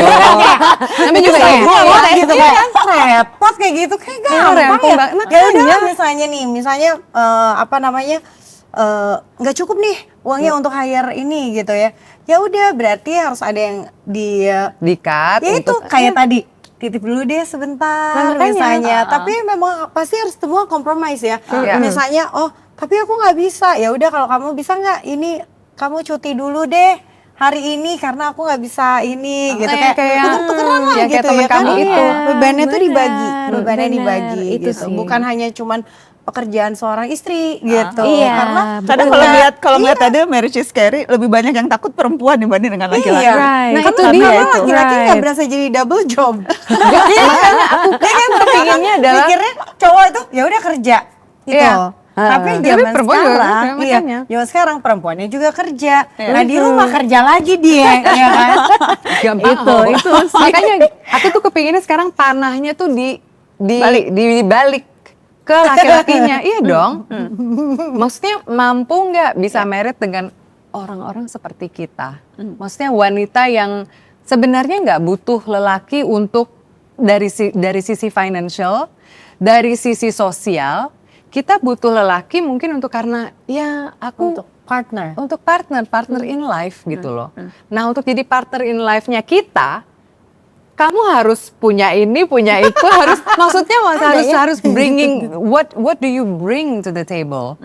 Namanya juga repot repot gitu kan, repot kayak gitu kayak gampang repot ya. banget. Ya udah misalnya nggak cukup nih uangnya untuk hire ini gitu ya. Ya udah berarti harus ada yang Di-cut ya itu untuk kayak tadi titip dulu deh sebentar Makanya, misalnya. Tapi memang pasti harus semua compromise ya. Iya. Misalnya tapi aku nggak bisa. Ya udah kalau kamu bisa nggak ini kamu cuti dulu deh hari ini karena aku nggak bisa ini gitu kayak tuker-tukeran lah ya, kayak gitu temen ya kan. kamu itu. Bebannya tuh Benar, dibagi, bebannya benar, dibagi itu gitu. sih. Bukan hanya cuman pekerjaan seorang istri gitu. Iya, Karena Kadang kalau ngeliat tadi marriage is scary, lebih banyak yang takut perempuan dibanding dengan laki-laki. Iya. Right. Nah, Karena itu dia dia itu. laki-laki nggak Right. berasa jadi double job. makanya aku kan pengennya adalah Mikirnya cowok itu ya udah kerja gitu. Iya. Tapi Tapi zaman perempuan juga sekarang, kerja, iya, makanya. zaman sekarang perempuannya juga kerja. Nah di rumah kerja lagi dia, ya kan? itu makanya aku tuh kepinginnya sekarang panahnya tuh dibalik ke laki-lakinya. Iya dong. Maksudnya mampu nggak bisa merit dengan orang-orang seperti kita. Maksudnya wanita yang sebenarnya nggak butuh lelaki untuk dari sisi financial, dari sisi sosial. Kita butuh lelaki mungkin karena ya aku untuk partner in life gitu loh. Nah untuk jadi partner in life-nya kita, kamu harus punya ini, punya itu, maksudnya harus bringing what do you bring to the table?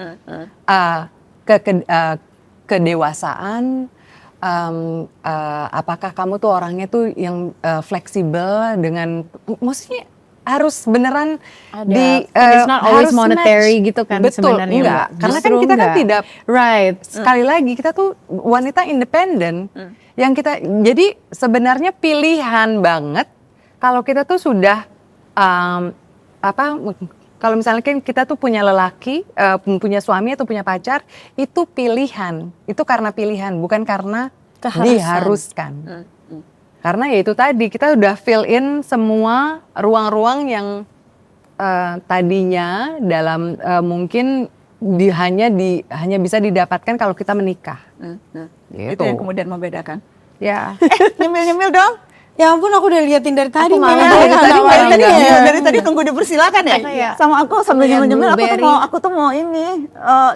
Kedewasaan, apakah kamu tuh orangnya tuh yang fleksibel dengan, maksudnya harus beneran It's not always harus monetary match. gitu kan Betul, sebenarnya. enggak. Karena kan Justru kita kan enggak. tidak Right. sekali lagi kita tuh wanita independen yang kita jadi sebenarnya pilihan banget kalau kita tuh sudah kalau misalnya kan kita tuh punya lelaki, punya suami atau punya pacar, itu pilihan. Itu karena pilihan, bukan karena diharuskan. Karena ya itu tadi, kita udah fill in semua ruang-ruang yang tadinya dalam mungkin hanya bisa didapatkan kalau kita menikah. Gitu. Itu yang kemudian membedakan. Ya. Nyemil-nyemil dong. Ya ampun aku udah liatin dari tadi. malah Mel. Dari tadi tunggu dipersilakan ya. Iya. Sama aku sambil Lihat nyemil-nyemil blueberry. aku tuh mau ini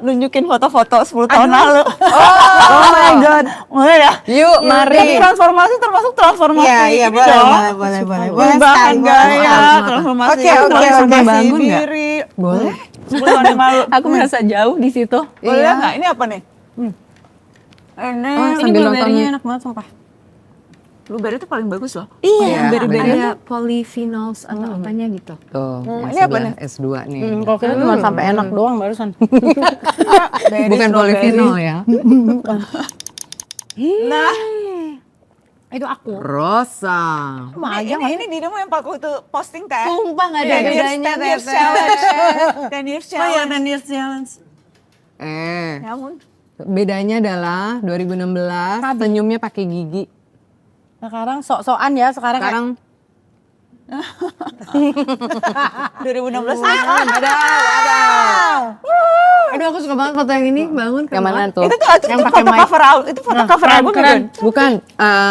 nunjukin foto-foto 10 tahun lalu. Oh my God. Boleh ya? Yuk, Jadi mari. transformasi termasuk transformasi. Iya, iya, ini boleh, dong. boleh. Perubahan sekali, gaya, sekali. transformasi Oke, oke, transformasi oke. Bangun nggak? diri. Boleh. 10 tahun yang lalu. Aku merasa jauh di situ. Boleh Iya. nggak? Ini apa nih? Ini Ini sambil blueberry-nya nonton. enak banget sumpah. blueberry itu paling bagus loh. Iya, berry-berry. Ada polyphenols atau apanya gitu. Tuh, Ini apa nih? S2 nih. Kalau kita cuma sampai enak doang barusan. Bukan polyphenol ya. Nah, Itu aku. Rosa. ini dirimu yang pakai itu posting teh. Sumpah nggak ada 10 years, bedanya, 10 years Tete. challenge. 10 years Oh ya, challenge. dan years challenge. Ya ampun. Bedanya adalah 2016 senyumnya pakai gigi. Sekarang sok-sokan ya, sekarang kayak Sekarang 2016 Aduh aku suka banget foto yang ini bangun. yang mana tuh? itu Yang foto pakai mic. cover album, itu foto cover album kan? Bukan.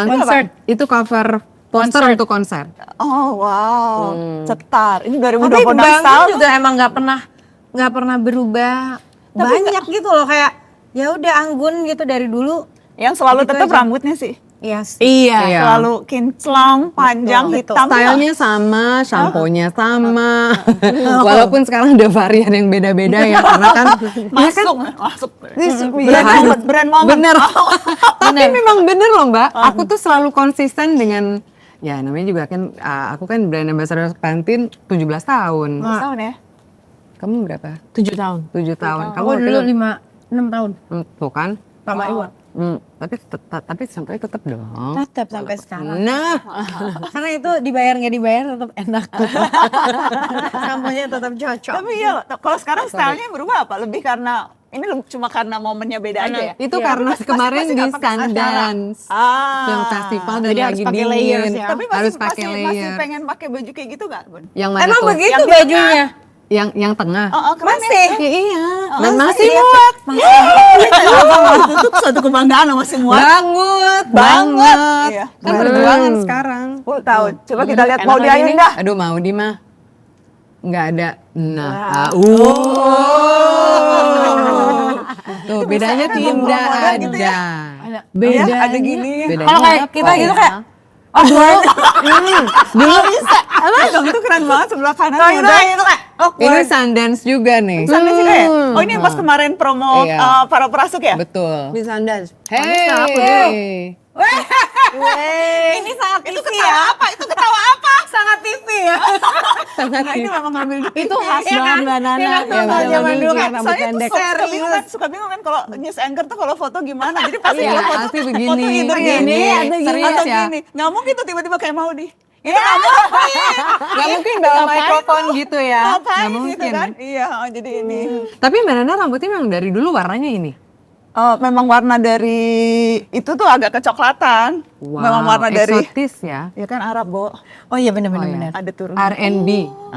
Concert. Itu cover poster untuk konser. Oh wow, cetar. Ini Tapi 2026 Bang tahun. juga emang nggak pernah berubah banyak gitu loh, kayak ya udah anggun gitu dari dulu. Yang selalu Gitu tetap aja. rambutnya sih. Iya. Iya. Selalu kinclong, panjang, Betul. hitam. Stylenya sama, shampoo-nya sama. Walaupun sekarang ada varian yang beda-beda ya, karena kan Masuk. Brand moment. bener. Tapi memang bener loh Mbak, aku tuh selalu konsisten dengan, ya namanya juga kan, aku kan brand ambassador Pantene 17 tahun. Tahun ya. Kamu berapa? 7 tahun. 7 tahun. Kamu Aku dulu waktu itu- 6 tahun tuh kan? sama Iwan. Tapi sampai tetap dong. Tetap sampai sekarang. Nah, Karena itu dibayar nggak dibayar tetap enak. Samponya tetap cocok. Tapi iya, kalau sekarang stylenya berubah apa? Lebih karena ini cuma karena momennya beda aja ya. itu Iya, karena kemarin di nggak pakai Sundance yang festival dan Jadi harus lagi pakai dingin, layers ya. Tapi harus masih, pakai masih layer. pengen pakai baju kayak gitu gak, Bun? Yang mana Emang tuh? begitu Yang di bajunya? Yang tengah. Keren Masih? Ya, iya. Oh, Dan masih iya. muat. Itu tuh suatu kebanggaan loh, masih muat. Banget, Banget. banget. Iya. Kan perjuangan sekarang. 10 tahun. Coba kita lihat mau Enak diayun ini. dah. Aduh mau di mah. Nggak ada. Nah. Tuh bedanya bisa tidak model ada. gitu ya. Beda. Ya, ada gini. Bedanya Kalau kayak apa kita gitu ya? kayak Dulu bisa. Dong itu keren banget sebelah kanan. kalau udah. itu kayak Ini Sundance juga nih. Sana sih kayak. Oh ini yang pas kemarin promo Iya. para perasuk ya? Betul. bisa Sundance. Hey. Ini sangat Itu TV ketawa ya. apa? Itu ketawa apa? Sangat TV ya. Sangat Nah, ini memang ngambil di Itu khas Iya banget kan? Mbak Nana. Iya kan? Ya, Kalau zaman zaman dulu dulu kan kan rambut Soalnya tuh pendek. suka bingung kan kalau news anchor tuh kalau foto gimana. Jadi pasti Iya, kalau foto pasti foto begini. either Gini, gini, serius atau ya. gini. Nggak mungkin tuh tiba-tiba kayak mau di. Itu Gak mungkin bawa mikrofon gitu ya. Gak ngapain gitu mungkin. kan? Iya, jadi ini. Tapi Mbak Nana rambutnya memang dari dulu warnanya ini. Memang warna dari itu tuh agak kecoklatan. Memang warna dari. eksotis ya. Ya kan Arab, Bo. Oh iya benar-benar. Ada turun. R&B.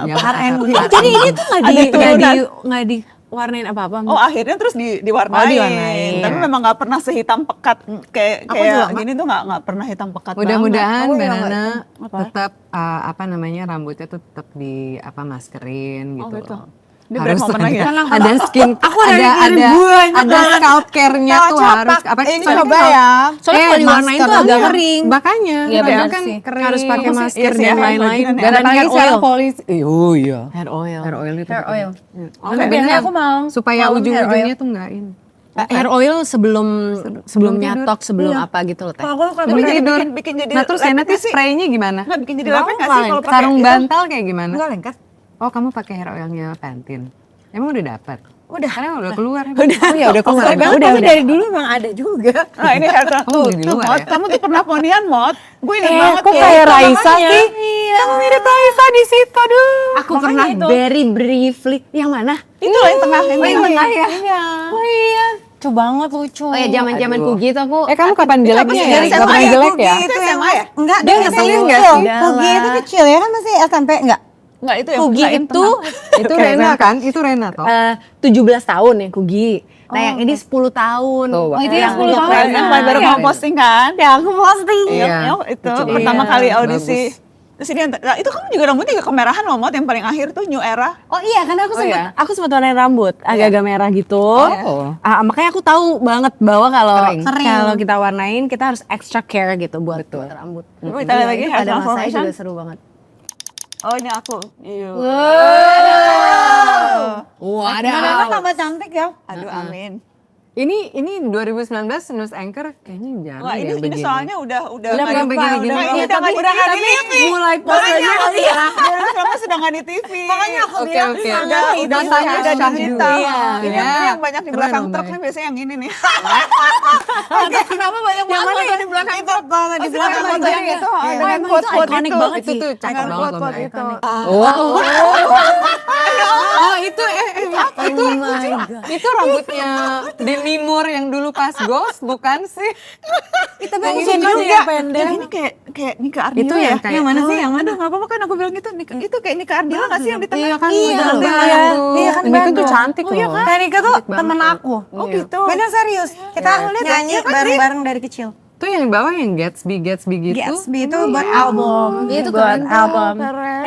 Ya, R&B. Jadi ini tuh Ada turunan. nggak diwarnain apa-apa. Oh akhirnya terus diwarnain. Oh, diwarnain. Tapi memang nggak pernah sehitam pekat kayak gini tuh nggak pernah hitam pekat Mudah-mudahan banget. Mbak Iya, Nana Apa? tetap apa namanya rambutnya tuh tetap di maskerin gitu. gitu. loh. Ini brand momen lagi ya? ada skin, ada scalp care-nya tuh harus apa? Ini soalnya coba kalau- ya. Soalnya kalau diwarnain tuh agak kering. Makanya, Iya, padahal benar kan sih. kering. Harus pakai masker Iya sih, dan harus lain-lain. bagian ya. Dan Dan apalagi hair sekarang oil. polisi. Oh iya. Hair oil. Hair oil itu. Hair oil. Oh, Tapi biasanya aku mau supaya malam hair ujung-ujungnya oil. tuh enggak ini. Hair oil sebelum tidur. nyatok, sebelum apa gitu loh teh. Kalau aku Tapi Sebelum jadi tidur. bikin jadi Nah terus lepek nanti nggak sih? spraynya gimana? Nggak bikin jadi Nggak, lepek nggak nggak sih kalau pakai Sarung itu? bantal kayak gimana? enggak lengket. Oh kamu pakai hair oilnya Pantene. Emang udah dapat? Udah. Karena udah keluar. Oh iya udah keluar. Udah, tapi dari dulu emang ada juga. Nah ini hair transplant. Oh, di luar Mot, ya? kamu tuh pernah ponian, Mot. Gue ingat banget kok tuh. kayak Raisa Makanya. sih? Kamu mirip Raisa di situ, aduh. Aku pernah very briefly. Yang mana? Itu loh yang tengah. yang tengah ya? Iya. Oh iya. Lucu banget lucu. Oh ya zaman-zaman Aduh. kugi tuh aku. Kamu kapan jeleknya ya? sih? Gak pernah SMA jelek ya? Itu yang SMA ya? enggak, Dia dia ngeselin kecil. nggak sih? Kugi itu kecil ya kan masih SMP enggak? Enggak, itu yang Kugi enggak, yang itu tengah. Itu Rena kan? Itu Rena toh? 17 tahun ya Kugi. Nah yang ini 10 tahun. Tuh, Oh, itu yang 10 tahun. Yang paling baru Iya. mau posting kan? Ya aku posting. Iya. Itu Itu pertama dia. kali audisi. Bagus. Terus ini nah, itu kamu juga rambutnya juga kemerahan loh, Mot, yang paling akhir tuh New Era. Oh iya, karena aku Oh, sempat iya? aku sempat warnain rambut agak-agak merah gitu. Oh. Makanya aku tahu banget bahwa kalau Kering. kalau kita warnain kita harus extra care gitu buat rambut. Coba kita lihat lagi Itu hair pada masanya transformation. juga seru banget. Oh ini aku. Iya. Ternyata tambah cantik ya. Aduh amin. Ini 2019 news anchor kayaknya jarang Wah ya ini begini. soalnya udah Udah nggak di- begini-gini. udah Iya, nggak di TV. mulai Makanya aku bilang, kamu sudah nggak di TV. Makanya aku Oke, bilang oke. udah itu datanya udah syahdu. digital. Iya. Ini Ya. yang banyak di Keren belakang dong, truk Bay. nih biasanya yang ini nih. kenapa banyak banget foto di belakang itu? Di belakang foto foto yang yang itu Oh, dengan emang itu quote-quote iconic itu. banget Itu sih. tuh cakep Dengan banget loh quote-quote Mbak. itu. Wow. Oh itu itu rambutnya Demi Moore yang dulu pas Ghost bukan sih? Kita Yang bagusin ini juga. juga pendek. Ini kayak Nika Ardila Itu ya. yang kayak- Yang mana sih? oh, Yang mana? Nggak apa-apa kan aku bilang itu. Itu kayak Nika Ardila nggak sih yang di tengah? Iya kan, Iya, model iya. bagus. Iya kan, Nika tuh bagus. cantik Oh, iya loh. kan? Nika tuh Cantik banget temen tuh. aku. Oh gitu. Bener serius. Kita Lihat ya, nyanyi iya kan, bareng-bareng dari kecil. Tuh yang di bawah yang Gatsby gitu. Gatsby itu buat album. Itu buat keren tuh, album.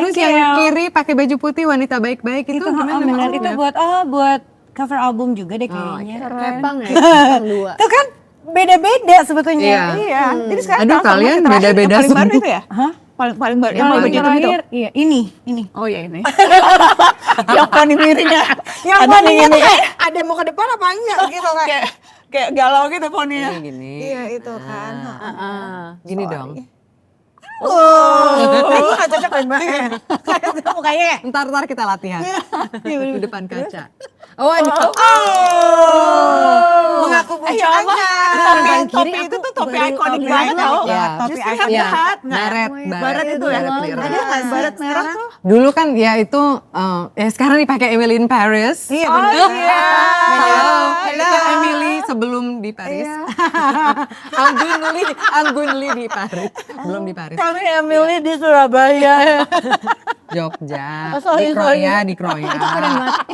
Terus yang kiri pakai baju putih wanita baik-baik itu gimana? benar itu maksudnya? buat cover album juga deh kayaknya. Kepang ya, kepang dua. Itu kan beda-beda sebetulnya. Iya. Iya. Jadi sekarang Aduh, transformasi kalian terakhir beda-beda yang paling baru semua. itu ya? Hah? Paling baru yang Yang paling paling begitu itu. terakhir, iya ini. Oh ya ini. Yang poni miringnya. Yang Ada poninya yang tuh ini. kayak ada mau ke depan apa enggak gitu kan. Kayak galau gitu poninya. Gini. Iya itu kan. Gini dong. Kayaknya gak cocok deh Mbak. Kayak mukanya. Ntar kita latihan di depan kaca. Oh, ini Mengaku bucin aja. Topi itu tuh topi ikonik banget tau. Ya, Topi ya, ikonik banget. baret itu ya. Ada nggak baret merah tuh? Dulu kan ya itu ya sekarang dipakai Emily in Paris. Iya Oh benar. iya. Itu Emily sebelum di Paris. Anggun Lee di Paris. Belum di Paris. Kami Emily di Surabaya. Jogja, Oh, sorry, di Kroya. Itu Di umur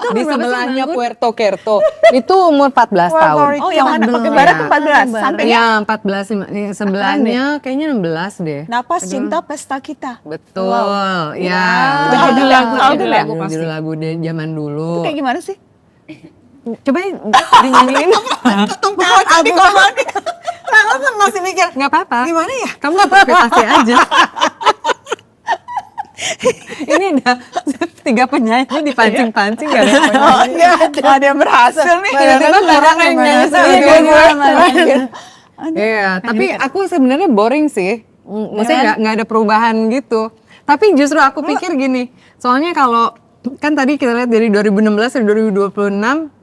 berapa sih, sebelahnya Anggun? Puerto Kerto. Itu umur 14 tahun. Oh yang mana? Pakai baret tuh 14. Sampai Ya 14, sebelahnya kayaknya 16 deh. Napas cinta pesta kita. Betul, ya. Itu judul lagu Judul ya? judul lagu deh zaman dulu. Itu kayak gimana sih? Coba dinyanyiin. Bukan album. Aku masih mikir Nggak apa-apa. gimana ya? Kamu interpretasi aja. Ini udah 3 penyanyi dipancing-pancing gak ada yang penyanyi. Iya, ada yang berhasil nih. Tiba-tiba orang yang nyanyi sendiri. Iya. Iya, tapi aku sebenarnya boring sih. Maksudnya nggak ada perubahan gitu. Tapi justru aku pikir gini, soalnya kalau kan tadi kita lihat dari 2016 ke 2026,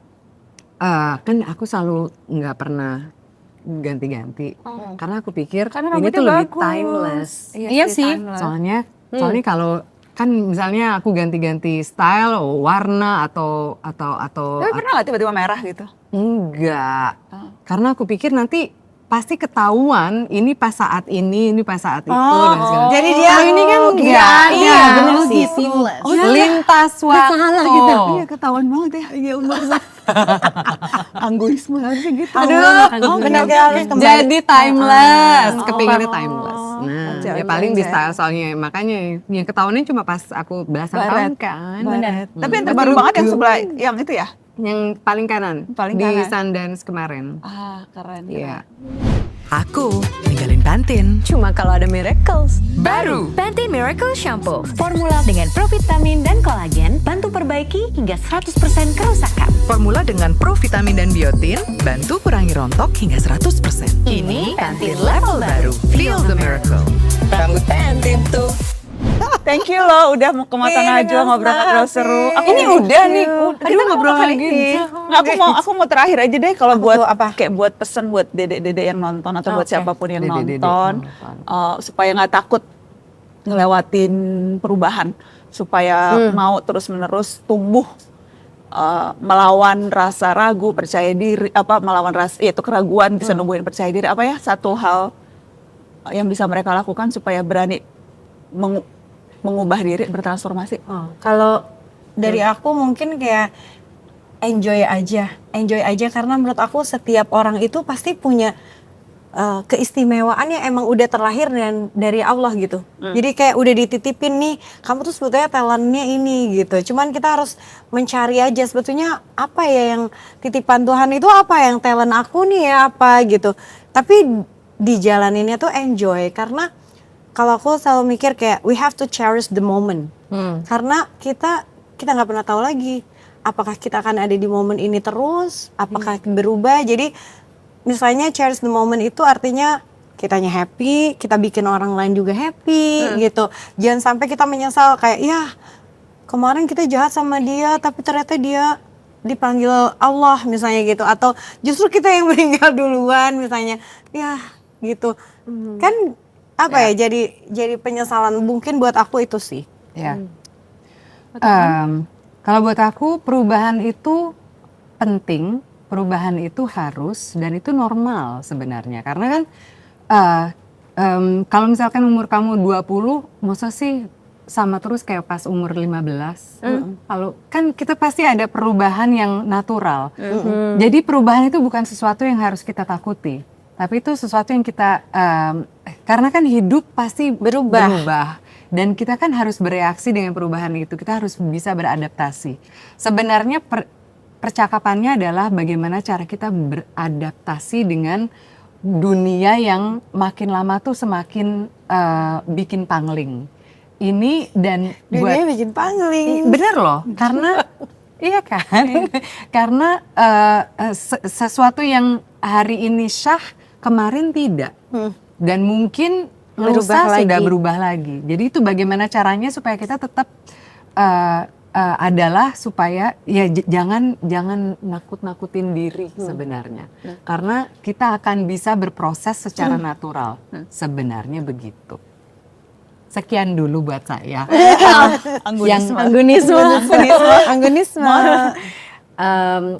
kan aku selalu nggak pernah ganti-ganti. Karena aku pikir ini tuh lebih timeless. Iya sih. Soalnya kalau kan misalnya aku ganti-ganti style, warna atau Tapi pernah nggak tiba-tiba merah gitu? enggak. Karena aku pikir nanti pasti ketahuan ini pas saat ini pas saat itu dan segala. Jadi dia Kalau ini kan enggak. Iya benar sih. Seamless. Lintas waktu. Iya ketahuan banget ya. Iya umur angguisme harusnya gitu. Aduh, benar kayak harus kembali. Jadi timeless, kepinginnya timeless. Nah, Jangan ya paling di saya. style soalnya makanya yang ketahuannya cuma pas aku belasan tahun kan. Benar. Tapi yang terbaru banget yang sebelah yang itu ya? Yang paling kanan, Paling di kanan. Sundance kemarin. Ah keren. Iya. Aku ninggalin Pantene. Cuma kalau ada miracles. Baru Pantene Miracle Shampoo. Formula dengan provitamin dan kolagen bantu perbaiki hingga 100% kerusakan. formula dengan provitamin dan biotin bantu kurangi rontok hingga 100%. Ini Pantene level baru. Feel the miracle. Rambut Pantene tuh. Thank you loh udah mau ke Mata Najwa ngobrol-ngobrol seru. Ini udah nih. Kita ngobrol lagi. Nggak, aku mau terakhir aja deh kalau buat kayak buat pesan buat dedek-dedek yang nonton atau buat siapapun yang Dedek-dedek nonton supaya nggak takut ngelewatin perubahan, supaya mau terus-menerus tumbuh melawan rasa ragu, percaya diri, melawan rasa itu keraguan bisa numbuhin percaya diri, satu hal yang bisa mereka lakukan supaya berani mengubah diri, bertransformasi. Kalau dari aku mungkin kayak enjoy aja karena menurut aku setiap orang itu pasti punya keistimewaan yang emang udah terlahir dan dari Allah gitu. Jadi kayak udah dititipin nih, kamu tuh sebetulnya talentnya ini gitu. Cuman kita harus mencari aja sebetulnya apa ya yang titipan Tuhan itu, apa yang talent aku nih ya apa gitu. Tapi dijalaninnya tuh enjoy karena kalau aku selalu mikir kayak we have to cherish the moment. Karena kita nggak pernah tahu lagi apakah kita akan ada di momen ini terus, apakah berubah. Jadi misalnya cherish the moment itu artinya kitanya happy, kita bikin orang lain juga happy gitu. Jangan sampai kita menyesal kayak ya kemarin kita jahat sama dia tapi ternyata dia dipanggil Allah misalnya gitu, atau justru kita yang meninggal duluan misalnya. Ya gitu. Kan jadi penyesalan mungkin buat aku itu sih. Ya. Kalau buat aku perubahan itu penting, perubahan itu harus dan itu normal sebenarnya. Karena kan kalau misalkan umur kamu 20, masa sih sama terus kayak pas umur 15. Kalau kan kita pasti ada perubahan yang natural. Jadi perubahan itu bukan sesuatu yang harus kita takuti. Tapi itu sesuatu yang kita, karena kan hidup pasti berubah. Dan kita kan harus bereaksi dengan perubahan itu. Kita harus bisa beradaptasi. Sebenarnya percakapannya adalah bagaimana cara kita beradaptasi dengan dunia yang makin lama tuh semakin bikin pangling. Ini dan Dunia bikin pangling. bener loh, karena iya kan, karena sesuatu yang hari ini syah kemarin tidak, dan mungkin lusa sudah berubah lagi. Jadi itu bagaimana caranya supaya kita tetap adalah supaya ya jangan nakut-nakutin diri sebenarnya, karena kita akan bisa berproses secara natural. Sebenarnya begitu. Sekian dulu buat saya. Anggunisme.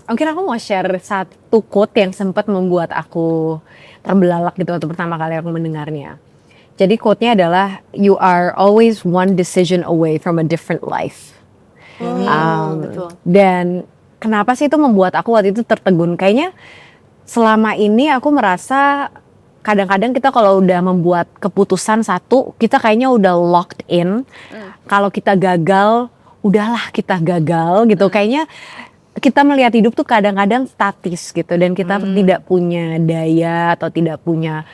Mungkin aku mau share satu quote yang sempat membuat aku terbelalak gitu waktu pertama kali aku mendengarnya. Jadi quote-nya adalah, "You are always one decision away from a different life." Betul. Dan kenapa sih itu membuat aku waktu itu tertegun? Kayaknya selama ini aku merasa kadang-kadang kita kalau udah membuat keputusan satu, kita kayaknya udah locked in. Kalau kita gagal, udahlah kita gagal gitu. Kayaknya kita melihat hidup tuh kadang-kadang statis gitu, dan kita tidak punya daya atau tidak punya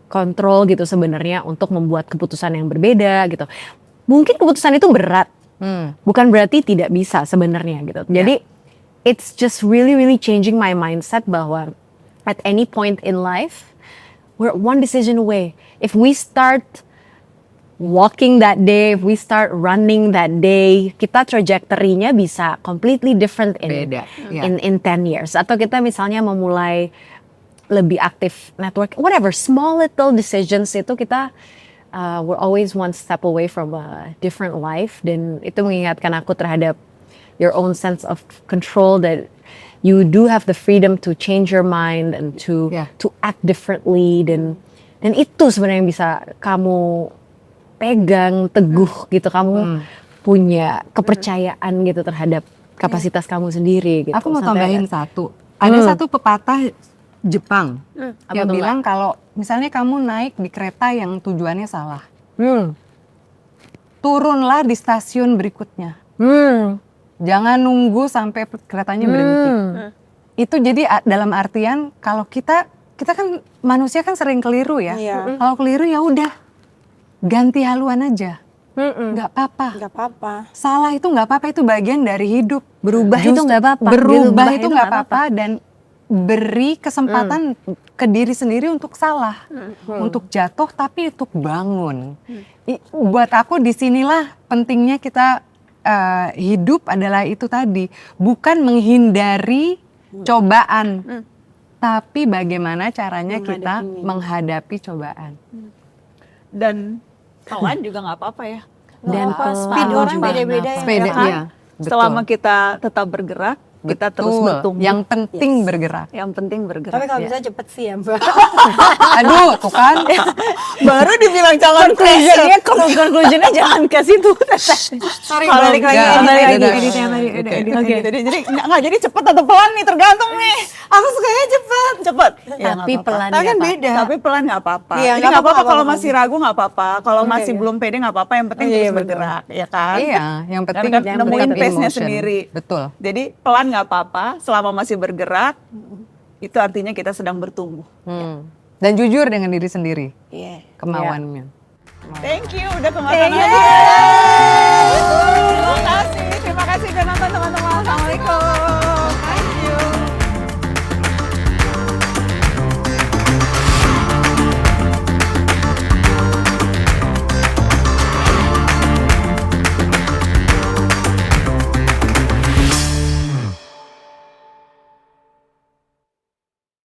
kontrol gitu sebenarnya untuk membuat keputusan yang berbeda gitu. Mungkin keputusan itu berat, bukan berarti tidak bisa sebenarnya gitu. Jadi it's just really changing my mindset bahwa at any point in life we're one decision away. If we start walking that day, if we start running that day, kita trajectory-nya bisa completely different in Beda, ya. in 10 years. Atau kita misalnya memulai lebih aktif network, whatever, small little decisions itu kita we're always one step away from a different life. Dan itu mengingatkan aku terhadap your own sense of control, that you do have the freedom to change your mind and to act differently, dan itu sebenarnya yang bisa kamu pegang teguh gitu, kamu punya kepercayaan gitu terhadap kapasitas kamu sendiri gitu. Aku mau Sampai tambahin satu. Ada satu pepatah Jepang yang tuh, bilang kalau misalnya kamu naik di kereta yang tujuannya salah, turunlah di stasiun berikutnya. Jangan nunggu sampai keretanya berhenti. Itu jadi dalam artian kalau kita kan manusia kan sering keliru ya. Iya. Kalau keliru ya udah ganti haluan aja. Nggak apa-apa. Nggak apa-apa. Salah itu nggak apa-apa, itu bagian dari hidup. Berubah itu nggak apa-apa. Berubah itu nggak apa-apa, dan beri kesempatan ke diri sendiri untuk salah, untuk jatuh, tapi untuk bangun. Buat aku disinilah pentingnya kita hidup adalah itu tadi, bukan menghindari cobaan, tapi bagaimana caranya kita menghadapi cobaan. Dan pelan juga nggak apa-apa ya. Dan Speed orang beda-beda ya. Sepeda, Ya kan? iya, betul. Selama kita tetap bergerak, kita terus Betul. bertumbuh. Yang penting bergerak. Yang penting bergerak. Tapi kalau bisa cepet sih ya Mbak. Aduh, tuh kan. Baru dibilang jangan conclusionnya jangan ke situ. Sorry Kalau balik lagi. enggak, Balik lagi. udah. Edit yang tadi. Udah, edit. Oke. Jadi nggak jadi cepet atau pelan nih, tergantung nih. Aku sukanya cepet. Cepet. Ya, Tapi nggak apa-apa. pelan Tapi kan nggak beda. Tapi pelan nggak apa-apa. Iya, Ini nggak nggak apa-apa apa-apa, kalau nggapa. masih ragu nggak apa-apa. Kalau Oke, masih iya. belum pede nggak apa-apa. Yang penting Iya, terus betul. bergerak, ya kan? Iya, yang penting Dan nemuin tetap pace-nya emotion. sendiri. Betul. Jadi pelan nggak apa-apa. Selama masih bergerak, itu artinya kita sedang bertumbuh. Dan jujur dengan diri sendiri, Iya. kemauannya. Thank you, udah kemakan aja.